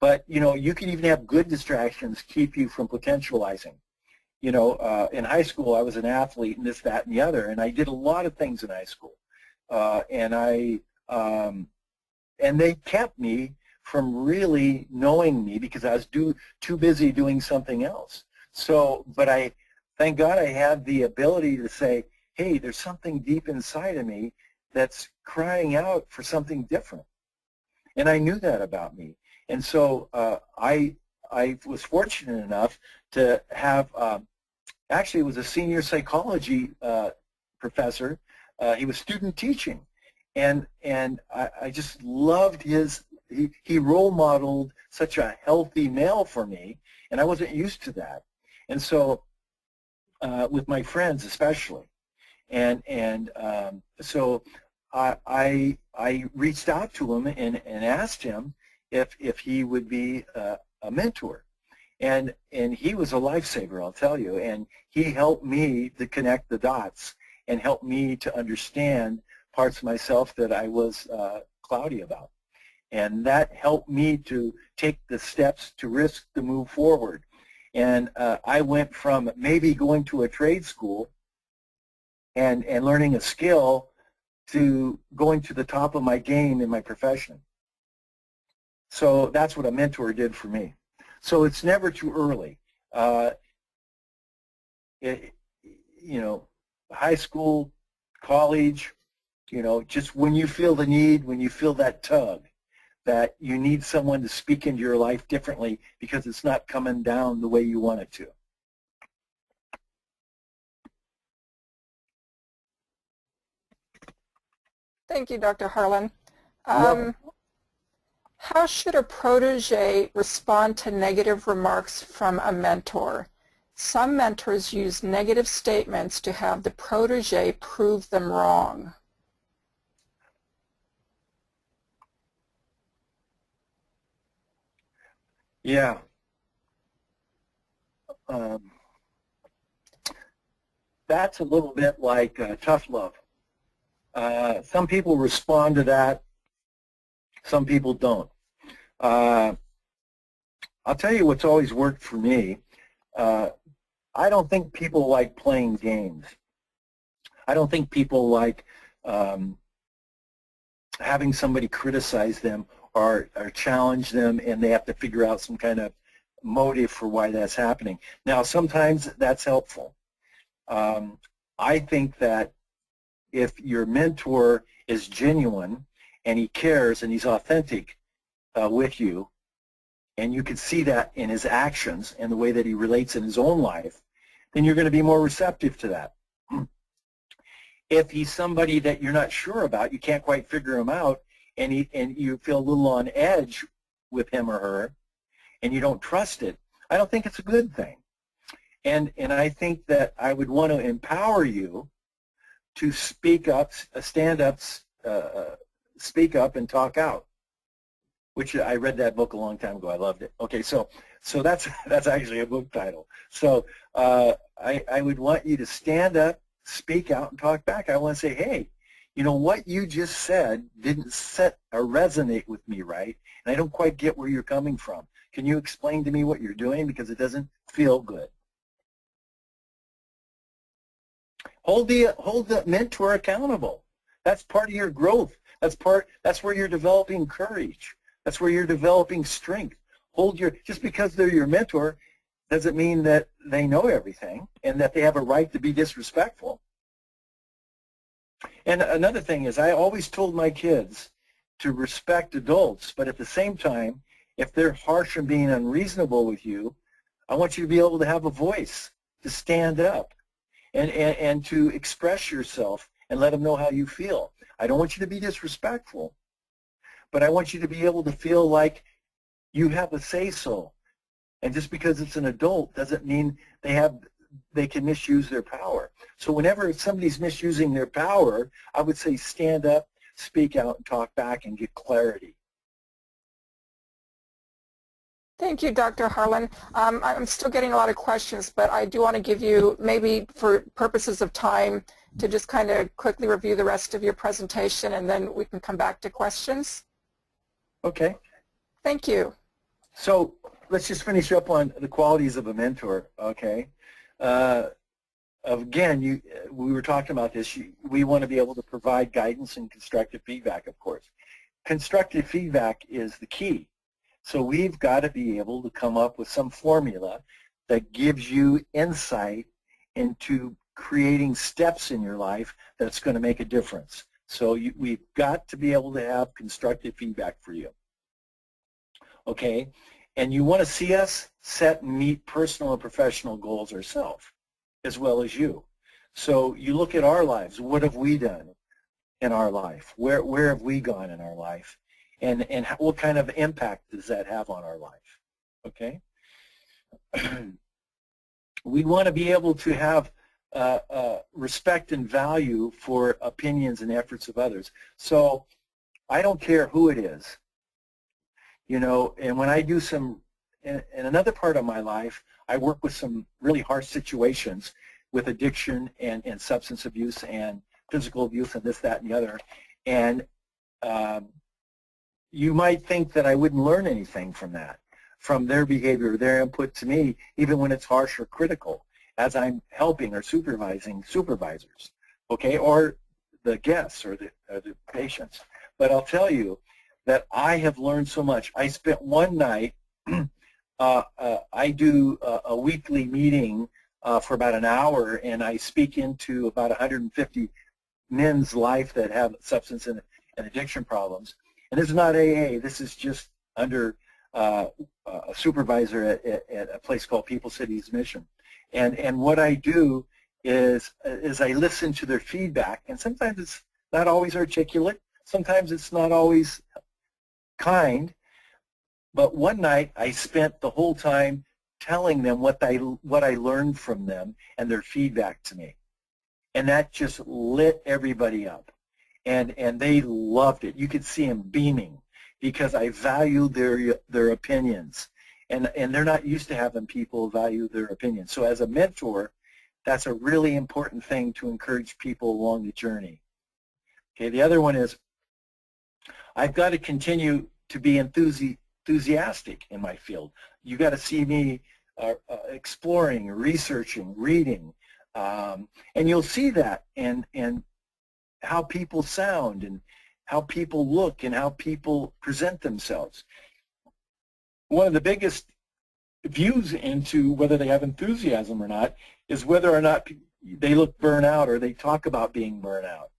But, you know, you can even have good distractions keep you from potentializing. You know, in high school, I was an athlete and this, that, and the other, and I did a lot of things in high school. And they kept me from really knowing me because I was too busy doing something else. So, but thank God I had the ability to say, hey, there's something deep inside of me that's crying out for something different. And I knew that about me. And so I was fortunate enough to have, actually it was a senior psychology professor. He was student teaching. And I just loved he role modeled such a healthy male for me, and I wasn't used to that. And so with my friends especially. And so I reached out to him and asked him if he would be a mentor. And he was a lifesaver, I'll tell you. And he helped me to connect the dots and helped me to understand parts of myself that I was cloudy about. And that helped me to take the steps to risk the move forward. And I went from maybe going to a trade school and learning a skill to going to the top of my game in my profession. So that's what a mentor did for me. So it's never too early. You know, high school, college, you know, just when you feel the need, when you feel that tug, that you need someone to speak into your life differently because it's not coming down the way you want it to. Thank you, Dr. Harlan. How should a protege respond to negative remarks from a mentor? Some mentors use negative statements to have the protege prove them wrong. Yeah. That's a little bit like tough love. Some people respond to that. Some people don't. I'll tell you what's always worked for me. I don't think people like playing games. I don't think people like having somebody criticize them or challenge them and they have to figure out some kind of motive for why that's happening. Now, sometimes that's helpful. I think that if your mentor is genuine and he cares and he's authentic with you, and you can see that in his actions and the way that he relates in his own life, then you're going to be more receptive to that. If he's somebody that you're not sure about, you can't quite figure him out, and you feel a little on edge with him or her, and you don't trust it, I don't think it's a good thing. And I think that I would want to empower you to speak up, stand up, speak up and talk out, which I read that book a long time ago. I loved it. Okay, so that's actually a book title. So I would want you to stand up, speak out, and talk back. I want to say, hey, you know, what you just said didn't set or resonate with me right, and I don't quite get where you're coming from. Can you explain to me what you're doing, because it doesn't feel good? Hold the mentor accountable. That's part of your growth. That's where you're developing courage. That's where you're developing strength. Just because they're your mentor doesn't mean that they know everything and that they have a right to be disrespectful. And another thing is, I always told my kids to respect adults, but at the same time, if they're harsh and being unreasonable with you, I want you to be able to have a voice, to stand up and to express yourself and let them know how you feel. I don't want you to be disrespectful, but I want you to be able to feel like you have a say-so. And just because it's an adult doesn't mean they can misuse their power. So whenever somebody's misusing their power, I would say stand up, speak out, and talk back and get clarity. Thank you, Dr. Harlan. I'm still getting a lot of questions, but I do want to give you, maybe for purposes of time, to just kind of quickly review the rest of your presentation, and then we can come back to questions. Okay. Thank you. So let's just finish up on the qualities of a mentor, okay? Again, we were talking about this. We want to be able to provide guidance and constructive feedback, of course. Constructive feedback is the key. So we've got to be able to come up with some formula that gives you insight into creating steps in your life that's going to make a difference. So we've got to be able to have constructive feedback for you. Okay? And you want to see us set and meet personal and professional goals ourselves, as well as you. So you look at our lives. What have we done in our life? Where have we gone in our life? And what kind of impact does that have on our life? Okay? We want to be able to have respect and value for opinions and efforts of others. So I don't care who it is. You know, and when I do in another part of my life, I work with some really harsh situations with addiction and substance abuse and physical abuse and this, that, and the other. And you might think that I wouldn't learn anything from that, from their behavior, their input to me, even when it's harsh or critical, as I'm helping or supervising supervisors, okay, or the guests or the patients. But I'll tell you that I have learned so much. I spent one night, I do a weekly meeting for about an hour, and I speak into about 150 men's life that have substance and addiction problems. And this is not AA. This is just under a supervisor at a place called People Cities Mission. And what I do is I listen to their feedback, and sometimes it's not always articulate. Sometimes it's not always kind. But one night I spent the whole time telling them what I learned from them and their feedback to me. And that just lit everybody up. And they loved it. You could see them beaming because I valued their opinions. And they're not used to having people value their opinions. So as a mentor, that's a really important thing to encourage people along the journey. Okay, the other one is I've got to continue to be enthusiastic in my field. You got to see me exploring, researching, reading, and you'll see that and how people sound and how people look and how people present themselves. One of the biggest views into whether they have enthusiasm or not is whether or not they look burnt out, or they talk about being burnt out,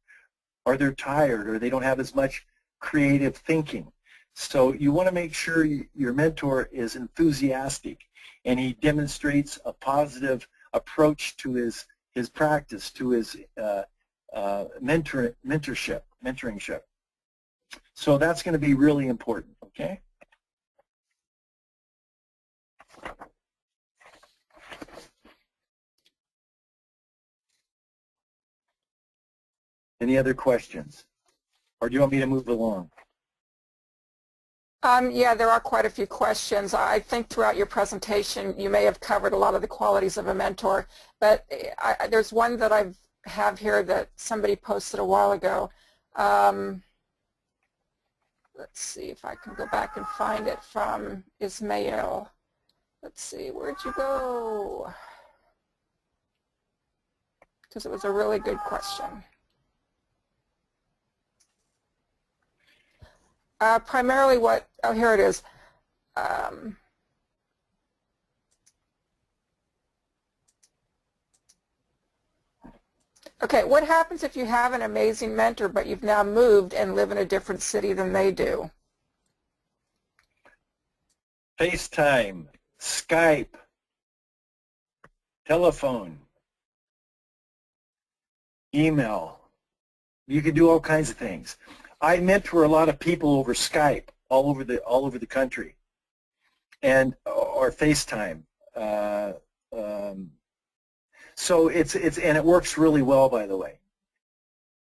or they're tired, or they don't have as much creative thinking. So you want to make sure your mentor is enthusiastic and he demonstrates a positive approach to his practice, to his mentorship. So that's going to be really important, okay? Any other questions? Or do you want me to move along? Yeah, there are quite a few questions. I think throughout your presentation you may have covered a lot of the qualities of a mentor, but there's one that I have here that somebody posted a while ago. Let's see if I can go back and find it from Ismail. Let's see, where'd you go? Because it was a really good question. Primarily what, oh, here it is. Okay, what happens if you have an amazing mentor, but you've now moved and live in a different city than they do? FaceTime, Skype, telephone, email. You can do all kinds of things. I mentor a lot of people over Skype all over the country, and or FaceTime. So and it works really well, by the way.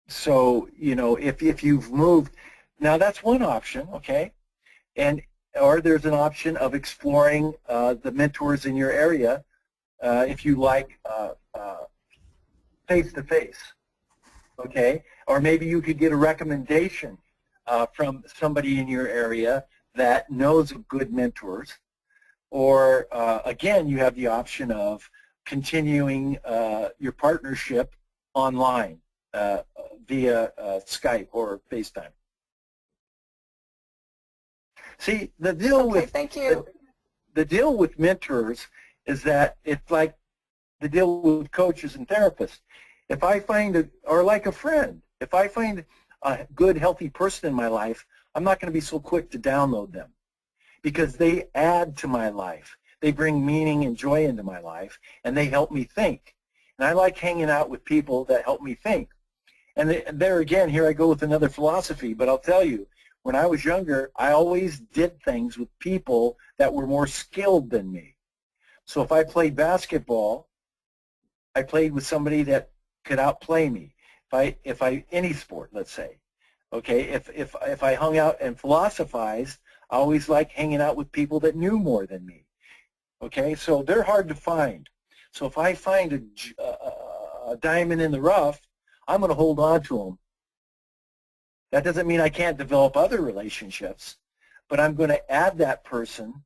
So you know, if you've moved, now that's one option, okay, or there's an option of exploring the mentors in your area if you like face-to-face, okay, or maybe you could get a recommendation from somebody in your area that knows of good mentors, or again, you have the option of continuing your partnership online via Skype or FaceTime. See, the deal thank you. The deal with mentors is that it's like the deal with coaches and therapists. If I find or like a friend, if I find a good, healthy person in my life, I'm not going to be so quick to download them because they add to my life. They bring meaning and joy into my life, and they help me think. And I like hanging out with people that help me think. And there again, here I go with another philosophy, but I'll tell you, when I was younger, I always did things with people that were more skilled than me. So if I played basketball, I played with somebody that could outplay me. If I any sport, let's say, okay. If I hung out and philosophized, I always liked hanging out with people that knew more than me. Okay, so they're hard to find. So if I find a diamond in the rough, I'm going to hold on to them. That doesn't mean I can't develop other relationships, but I'm going to add that person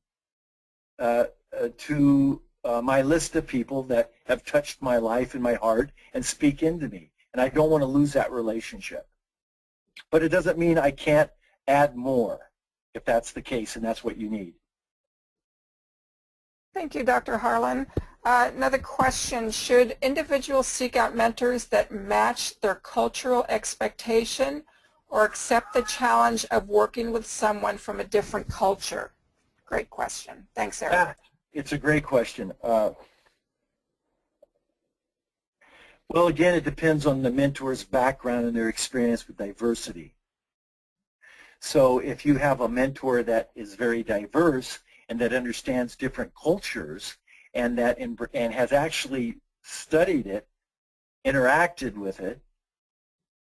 to my list of people that have touched my life and my heart and speak into me. And I don't want to lose that relationship. But it doesn't mean I can't add more if that's the case and that's what you need. Thank you, Dr. Harlan. Another question, should individuals seek out mentors that match their cultural expectation or accept the challenge of working with someone from a different culture? Great question. Thanks, Eric. It's a great question. Well, again, it depends on the mentor's background and their experience with diversity. So if you have a mentor that is very diverse and that understands different cultures and has actually studied it, interacted with it,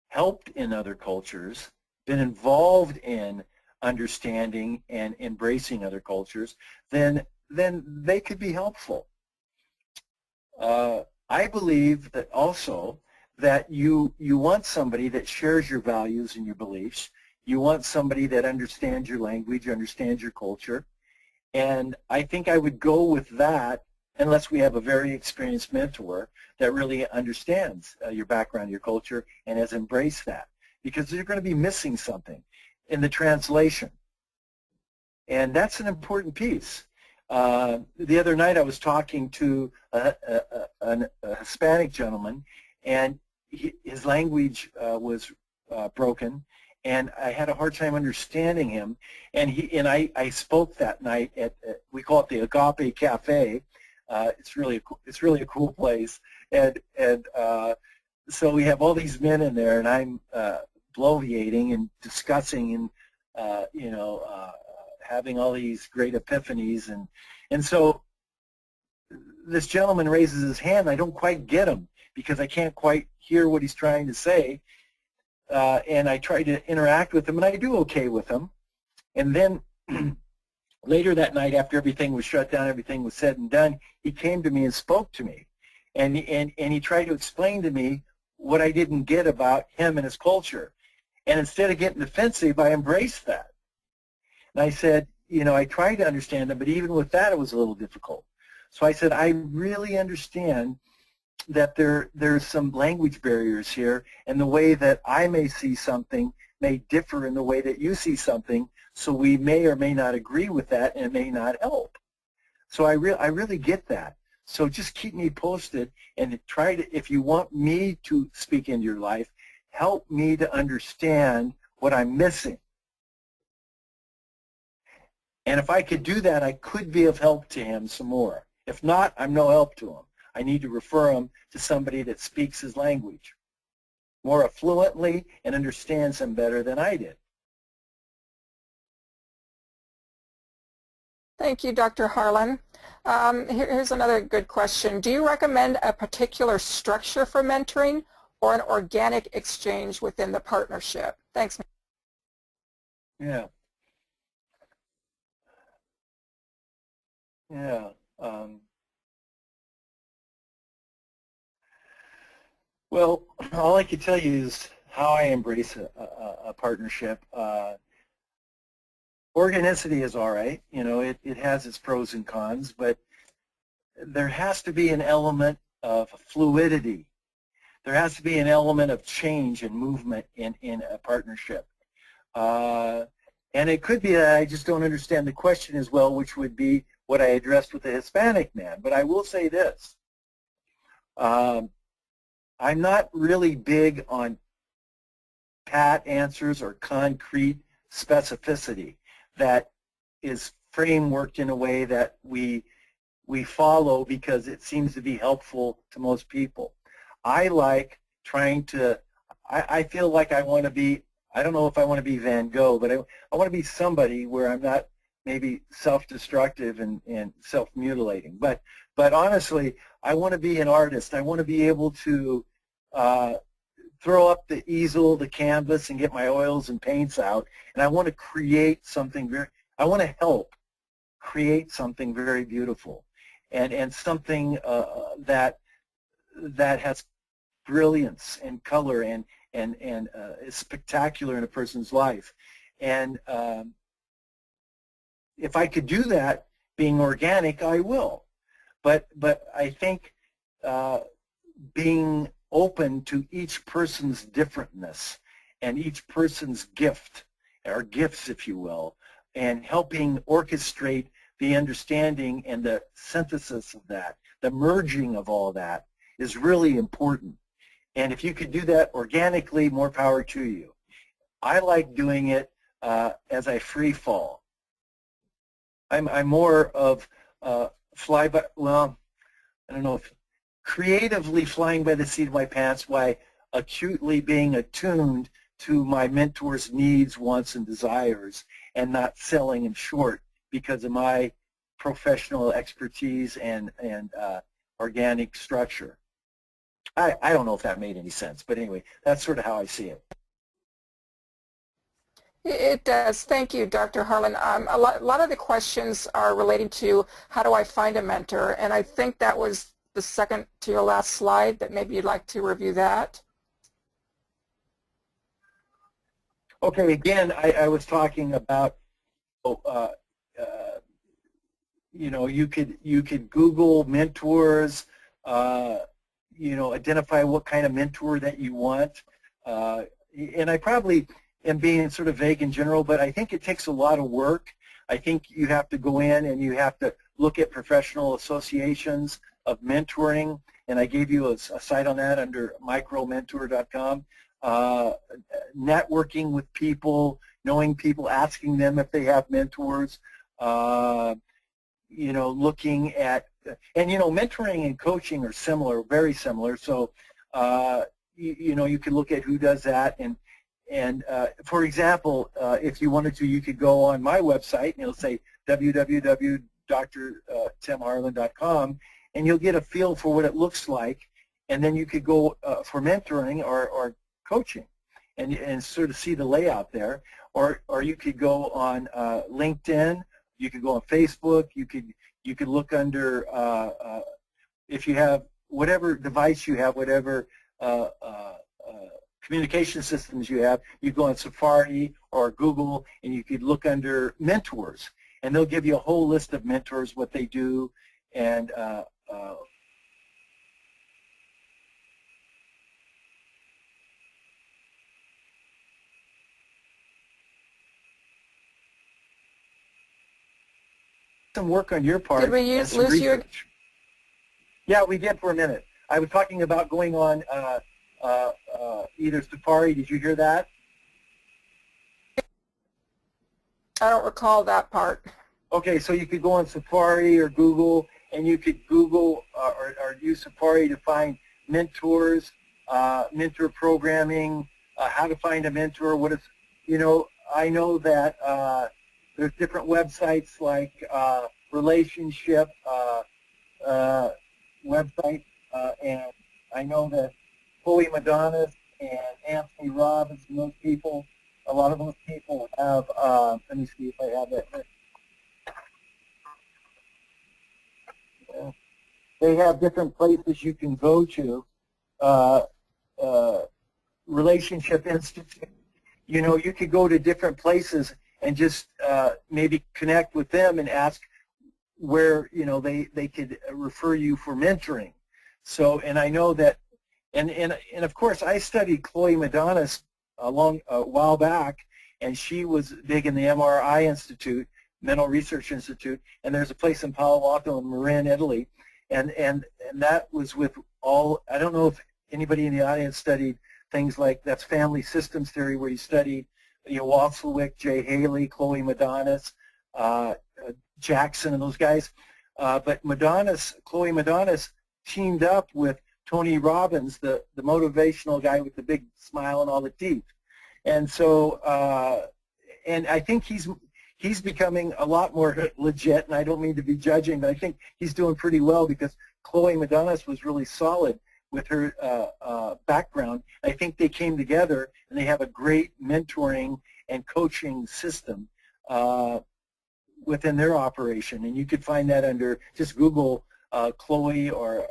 helped in other cultures, been involved in understanding and embracing other cultures, then they could be helpful. I believe that also that you want somebody that shares your values and your beliefs. You want somebody that understands your language, understands your culture. And I think I would go with that unless we have a very experienced mentor that really understands your background, your culture, and has embraced that. Because you're going to be missing something in the translation. And that's an important piece. The other night I was talking to a Hispanic gentleman, and his language was broken, and I had a hard time understanding him. And I spoke that night at we call it the Agape Cafe. It's really a cool place, and so we have all these men in there, and I'm bloviating and discussing and having all these great epiphanies, and so this gentleman raises his hand. I don't quite get him because I can't quite hear what he's trying to say, and I try to interact with him, and I do okay with him. And then later that night, after everything was shut down, everything was said and done, he came to me and spoke to me, and he tried to explain to me what I didn't get about him and his culture. And instead of getting defensive, I embraced that. And I said, you know, I tried to understand them, but even with that, it was a little difficult. So I said, I really understand that there's some language barriers here, and the way that I may see something may differ in the way that you see something, so we may or may not agree with that, and it may not help. So I really get that. So just keep me posted, and try to, if you want me to speak into your life, help me to understand what I'm missing. And if I could do that, I could be of help to him some more. If not, I'm no help to him. I need to refer him to somebody that speaks his language more fluently and understands him better than I did. Thank you, Dr. Harlan. Here's another good question. Do you recommend a particular structure for mentoring or an organic exchange within the partnership? Thanks. Yeah. Well, all I can tell you is how I embrace a partnership. Organicity is all right. You know, it has its pros and cons, but there has to be an element of fluidity. There has to be an element of change and movement in a partnership. And it could be that I just don't understand the question as well, which would be what I addressed with the Hispanic man. But I will say this. I'm not really big on pat answers or concrete specificity that is frameworked in a way that we follow because it seems to be helpful to most people. I like trying to, I feel like I want to be, I don't know if I want to be Van Gogh, but I want to be somebody where I'm not maybe self-destructive and self-mutilating. But honestly, I want to be an artist. I want to be able to throw up the easel, the canvas, and get my oils and paints out, and I want to create something I want to help create something very beautiful, and something that has brilliance and color and is spectacular in a person's life. And if I could do that, being organic, I will. But I think being open to each person's differentness and each person's gift, or gifts, if you will, and helping orchestrate the understanding and the synthesis of that, the merging of all that is really important. And if you could do that organically, more power to you. I like doing it as I free fall. I'm more of fly by, well, I don't know if creatively flying by the seat of my pants by acutely being attuned to my mentor's needs, wants, and desires, and not selling him short because of my professional expertise and organic structure. I don't know if that made any sense, but anyway, that's sort of how I see it. It does. Thank you, Dr. Harlan. A lot of the questions are relating to how do I find a mentor, and I think that was the second to your last slide, that maybe you'd like to review that. Okay, again, I was talking about, you know, you could Google mentors, you know, identify what kind of mentor that you want, and I probably am being sort of vague in general, but I think it takes a lot of work. I think you have to go in and you have to look at professional associations of mentoring, and I gave you a site on that under micromentor.com. Networking with people, knowing people, asking them if they have mentors, you know, looking at, and you know, mentoring and coaching are similar, very similar. So, you know, you can look at who does that, and for example, if you wanted to, you could go on my website and it'll say www.drtimharlan.com, and you'll get a feel for what it looks like, and then you could go for mentoring or coaching and sort of see the layout there, or you could go on LinkedIn, you could go on Facebook, you could look under, if you have whatever device you have, whatever communication systems you have. You go on Safari or Google, and you could look under mentors, and they'll give you a whole list of mentors, what they do, and some work on your part. Did we lose you? Yeah, we did for a minute. I was talking about going on either Safari. Did you hear that? I don't recall that part. Okay, so you could go on Safari or Google, and you could Google or use Safari to find mentors, mentor programming, how to find a mentor. What is, I know that there's different websites like relationship website, and I know that Chloe Madonis and Anthony Robbins and those people, a lot of those people have, let me see if I have that here. Yeah. They have different places you can go to. Relationship Institute, you could go to different places and just maybe connect with them and ask where, they could refer you for mentoring. So, and I know that, and of course, I studied Chloe Madonis a while back, and she was big in the MRI Institute, Mental Research Institute, and there's a place in Palo Alto in Marin, Italy, and that was with all, I don't know if anybody in the audience studied things like, that's family systems theory, where you studied, Watzlawick, Jay Haley, Chloe Madonis, Jackson, and those guys. But Chloe Madonis teamed up with Tony Robbins, the motivational guy with the big smile and all the teeth. And so, and I think he's becoming a lot more legit, and I don't mean to be judging, but I think he's doing pretty well because Chloe Madonis was really solid with her background. I think they came together, and they have a great mentoring and coaching system within their operation. And you could find that under, just Google Chloe or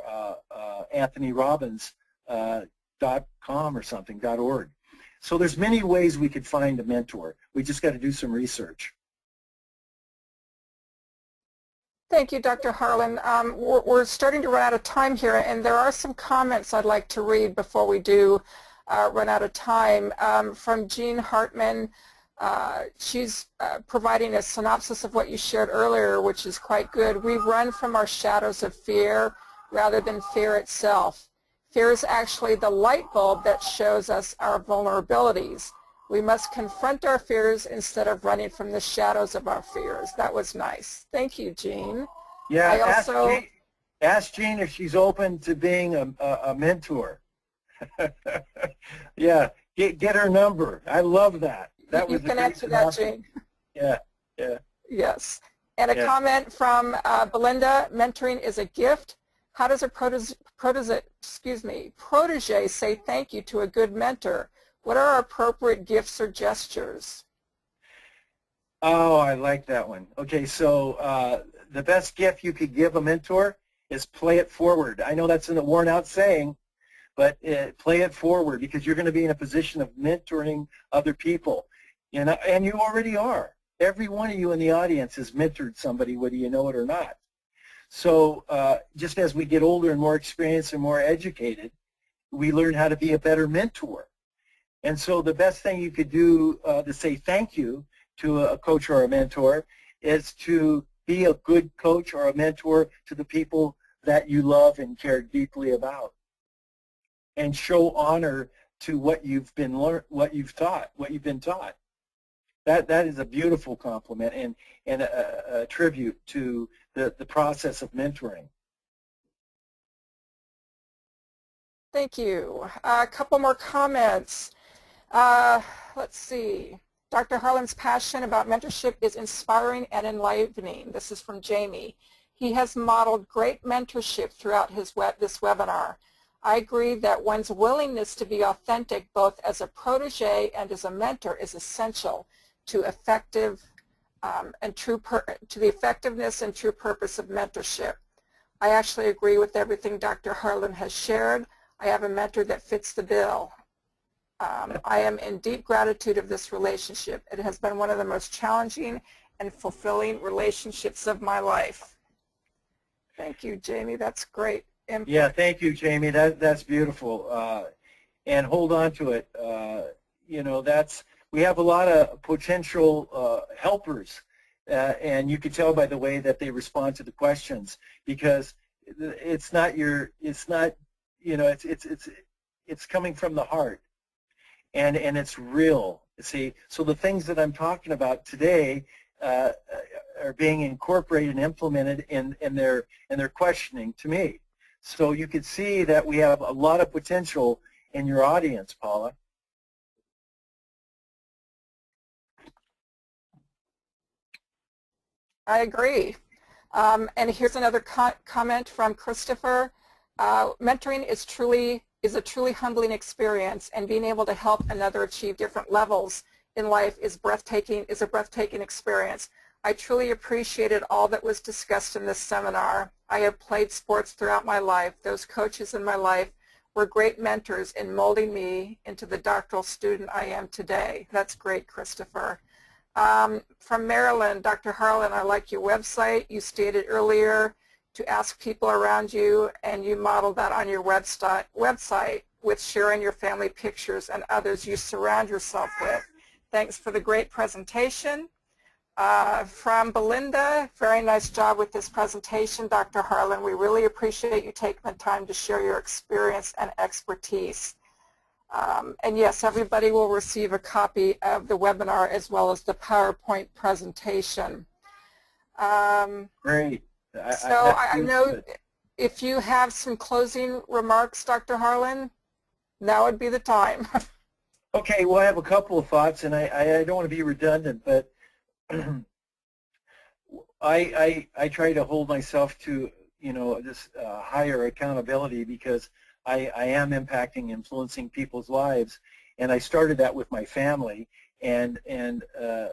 Anthony Robbins .com or something, .org. So there's many ways we could find a mentor. We just got to do some research. Thank you, Dr. Harlan. We're starting to run out of time here, and there are some comments I'd like to read before we do run out of time. From Jean Hartman, she's providing a synopsis of what you shared earlier, which is quite good. We run from our shadows of fear rather than fear itself. Fear is actually the light bulb that shows us our vulnerabilities. We must confront our fears instead of running from the shadows of our fears. That was nice. Thank you, Jean. Yeah, ask Jean if she's open to being a mentor. Yeah, get her number. I love that. That was you can answer that, Jean. Yeah, yeah. Yes. And a comment from Belinda, mentoring is a gift. How does a protege say thank you to a good mentor? What are appropriate gifts or gestures? Oh, I like that one. Okay, so the best gift you could give a mentor is play it forward. I know that's a worn-out saying, but play it forward, because you're going to be in a position of mentoring other people. And you already are. Every one of you in the audience has mentored somebody, whether you know it or not. So just as we get older and more experienced and more educated, we learn how to be a better mentor. And so the best thing you could do to say thank you to a coach or a mentor is to be a good coach or a mentor to the people that you love and care deeply about, and show honor to what you've been what you've been taught. That is a beautiful compliment and a tribute to the process of mentoring. Thank you. A couple more comments. Let's see. Dr. Harlan's passion about mentorship is inspiring and enlivening. This is from Jamie. He has modeled great mentorship throughout this webinar. I agree that one's willingness to be authentic both as a protege and as a mentor is essential to the effectiveness and true purpose of mentorship. I actually agree with everything Dr. Harlan has shared. I have a mentor that fits the bill. I am in deep gratitude of this relationship. It has been one of the most challenging and fulfilling relationships of my life. Thank you, Jamie. That's great input. Yeah, thank you, Jamie. That's beautiful. And hold on to it. You know, we have a lot of potential helpers, and you can tell by the way that they respond to the questions, because it's not, you know, it's coming from the heart, and it's real. See, so the things that I'm talking about today are being incorporated and implemented in their questioning to me. So you can see that we have a lot of potential in your audience, Paula. I agree. And here's another comment from Christopher. Mentoring is a truly humbling experience, and being able to help another achieve different levels in life is a breathtaking experience. I truly appreciated all that was discussed in this seminar. I have played sports throughout my life. Those coaches in my life were great mentors in molding me into the doctoral student I am today. That's great, Christopher. From Maryland, Dr. Harlan, I like your website. You stated earlier to ask people around you, and you modeled that on your website with sharing your family pictures and others you surround yourself with. Thanks for the great presentation. From Belinda, very nice job with this presentation, Dr. Harlan. We really appreciate you taking the time to share your experience and expertise. And yes, everybody will receive a copy of the webinar as well as the PowerPoint presentation. Great. So I know if you have some closing remarks, Dr. Harlan, now would be the time. Okay, well, I have a couple of thoughts, and I don't want to be redundant, but I try to hold myself to, you know, this higher accountability, because I am impacting, influencing people's lives, and I started that with my family, and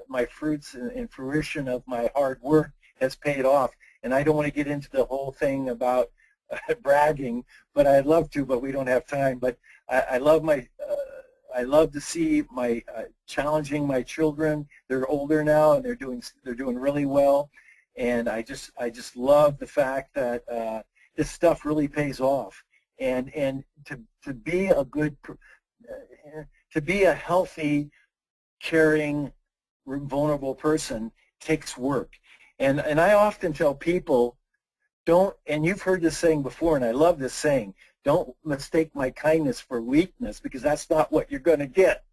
my fruits and fruition of my hard work has paid off. And I don't want to get into the whole thing about bragging, but I'd love to, but we don't have time. But I love to see my challenging my children. They're older now, and they're doing really well, and I just love the fact that this stuff really pays off. And to be a good, to be a healthy, caring, vulnerable person takes work. And I often tell people, don't, and you've heard this saying before, and I love this saying, don't mistake my kindness for weakness, because that's not what you're going to get.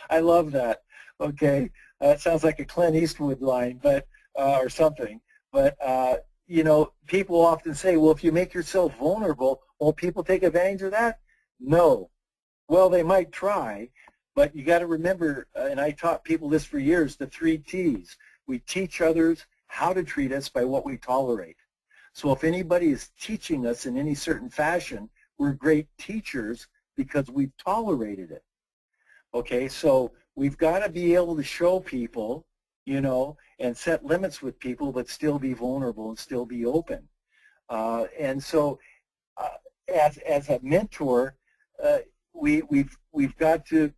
I love that. Okay, it sounds like a Clint Eastwood line, but or something. But you know, people often say, well, if you make yourself vulnerable, won't people take advantage of that? No. Well, they might try, but you got to remember, and I taught people this for years, the 3 T's. We teach others how to treat us by what we tolerate. So if anybody is teaching us in any certain fashion, we're great teachers because we've tolerated it. Okay, so we've got to be able to show people, you know, and set limits with people, but still be vulnerable and still be open. And so as a mentor, we've got to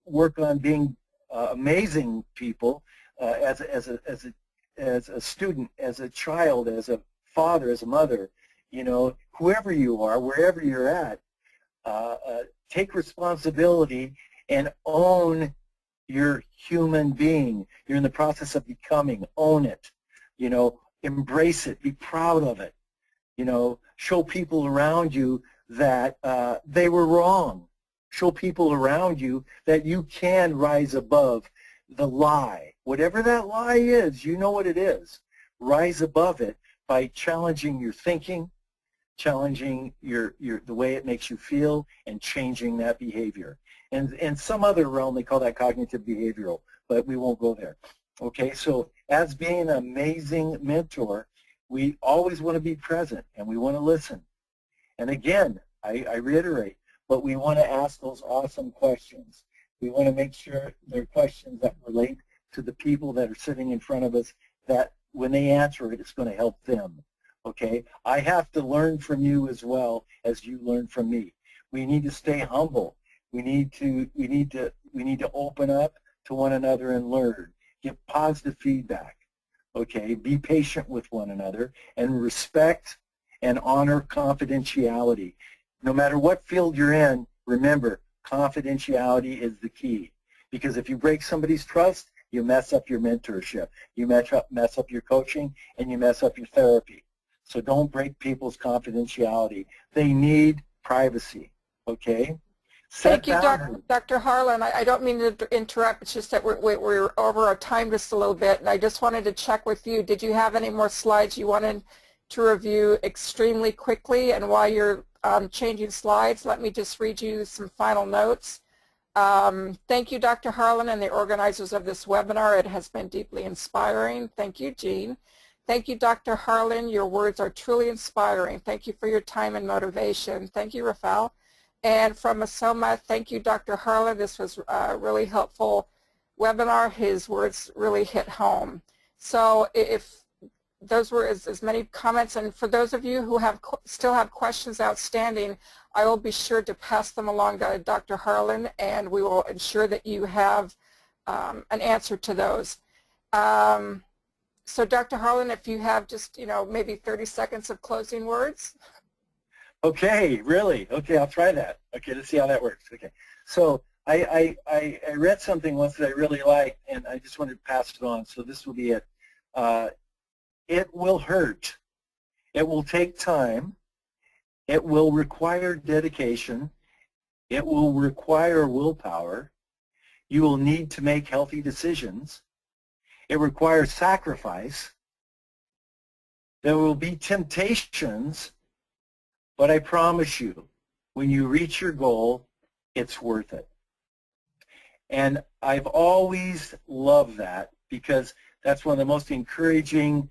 work on being amazing people as a student, as a child, as a father, as a mother, you know, whoever you are, wherever you're at, take responsibility and own your human being. You're in the process of becoming. Own it. You know, embrace it. Be proud of it. You know, show people around you that they were wrong. Show people around you that you can rise above the lie. Whatever that lie is, you know what it is. Rise above it by challenging your thinking, challenging the way it makes you feel, and changing that behavior. And in some other realm, they call that cognitive behavioral, but we won't go there. Okay, so as being an amazing mentor, we always want to be present, and we want to listen. And again, I reiterate, but we want to ask those awesome questions. We want to make sure they're questions that relate to the people that are sitting in front of us, that when they answer it, it's going to help them. Okay? I have to learn from you as well as you learn from me. We need to stay humble. We need to open up to one another and learn. Give positive feedback. Okay, be patient with one another and respect and honor confidentiality. No matter what field you're in, remember, confidentiality is the key. Because if you break somebody's trust, you mess up your mentorship, you mess up your coaching, and you mess up your therapy. So don't break people's confidentiality. They need privacy, okay? Thank you, Dr. Harlan. I don't mean to interrupt. It's just that we're over our time just a little bit, and I just wanted to check with you. Did you have any more slides you wanted to review extremely quickly? And while you're changing slides, let me just read you some final notes. Thank you, Dr. Harlan, and the organizers of this webinar. It has been deeply inspiring. Thank you, Jean. Thank you, Dr. Harlan. Your words are truly inspiring. Thank you for your time and motivation. Thank you, Rafael. And from Asoma, thank you, Dr. Harlan. This was a really helpful webinar. His words really hit home. So if those were as many comments, and for those of you who still have questions outstanding, I will be sure to pass them along to Dr. Harlan, and we will ensure that you have an answer to those. So Dr. Harlan, if you have just, maybe 30 seconds of closing words. Okay, really? Okay, I'll try that. Okay, let's see how that works. Okay, so I read something once that I really liked, and I just wanted to pass it on. So this will be it. It will hurt. It will take time. It will require dedication. It will require willpower. You will need to make healthy decisions. It requires sacrifice. There will be temptations. But I promise you, when you reach your goal, it's worth it. And I've always loved that because that's one of the most encouraging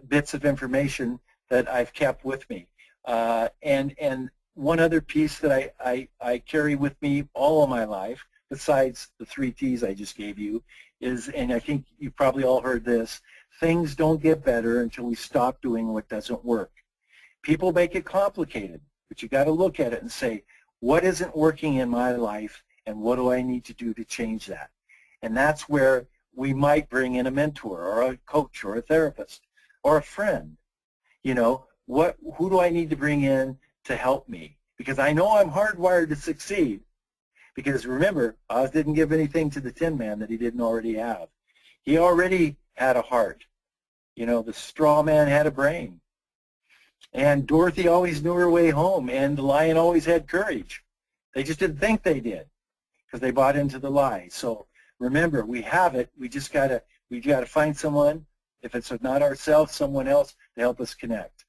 bits of information that I've kept with me. And one other piece that I carry with me all of my life, besides the 3 T's I just gave you, is, and I think you've probably all heard this, things don't get better until we stop doing what doesn't work. People make it complicated, but you got to look at it and say, what isn't working in my life and what do I need to do to change that? And that's where we might bring in a mentor or a coach or a therapist or a friend. Who do I need to bring in to help me? Because I know I'm hardwired to succeed. Because remember, Oz didn't give anything to the Tin Man that he didn't already have. He already had a heart. The straw man had a brain. And Dorothy always knew her way home, and the lion always had courage. They just didn't think they did because they bought into the lie. So remember, we have it. We gotta find someone, if it's not ourselves, someone else to help us connect.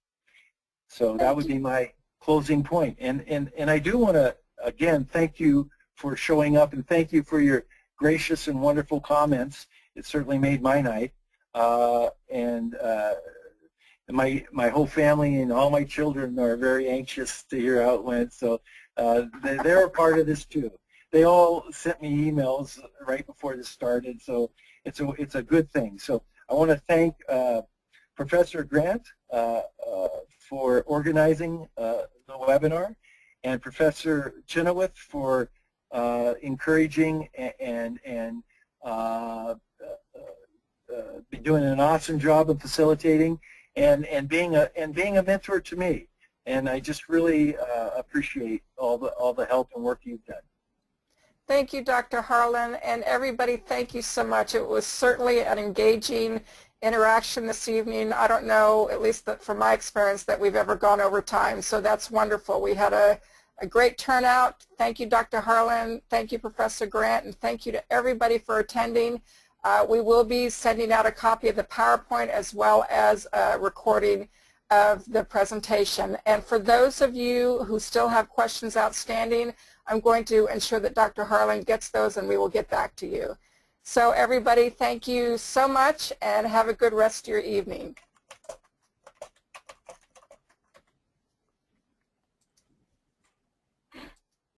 So that would be my closing point. And I do want to, again, thank you for showing up, and thank you for your gracious and wonderful comments. It certainly made my night. My whole family and all my children are very anxious to hear how it went, so they're a part of this too. They all sent me emails right before this started, so it's a good thing. So I want to thank Professor Grant for organizing the webinar, and Professor Chenoweth for encouraging and be doing an awesome job of facilitating. And being a mentor to me, and I just really appreciate all the help and work you've done. Thank you, Dr. Harlan, and everybody. Thank you so much. It was certainly an engaging interaction this evening. I don't know, at least from my experience, that we've ever gone over time. So that's wonderful. We had a great turnout. Thank you, Dr. Harlan. Thank you, Professor Grant, and thank you to everybody for attending. We will be sending out a copy of the PowerPoint as well as a recording of the presentation. And for those of you who still have questions outstanding, I'm going to ensure that Dr. Harlan gets those and we will get back to you. So everybody, thank you so much and have a good rest of your evening.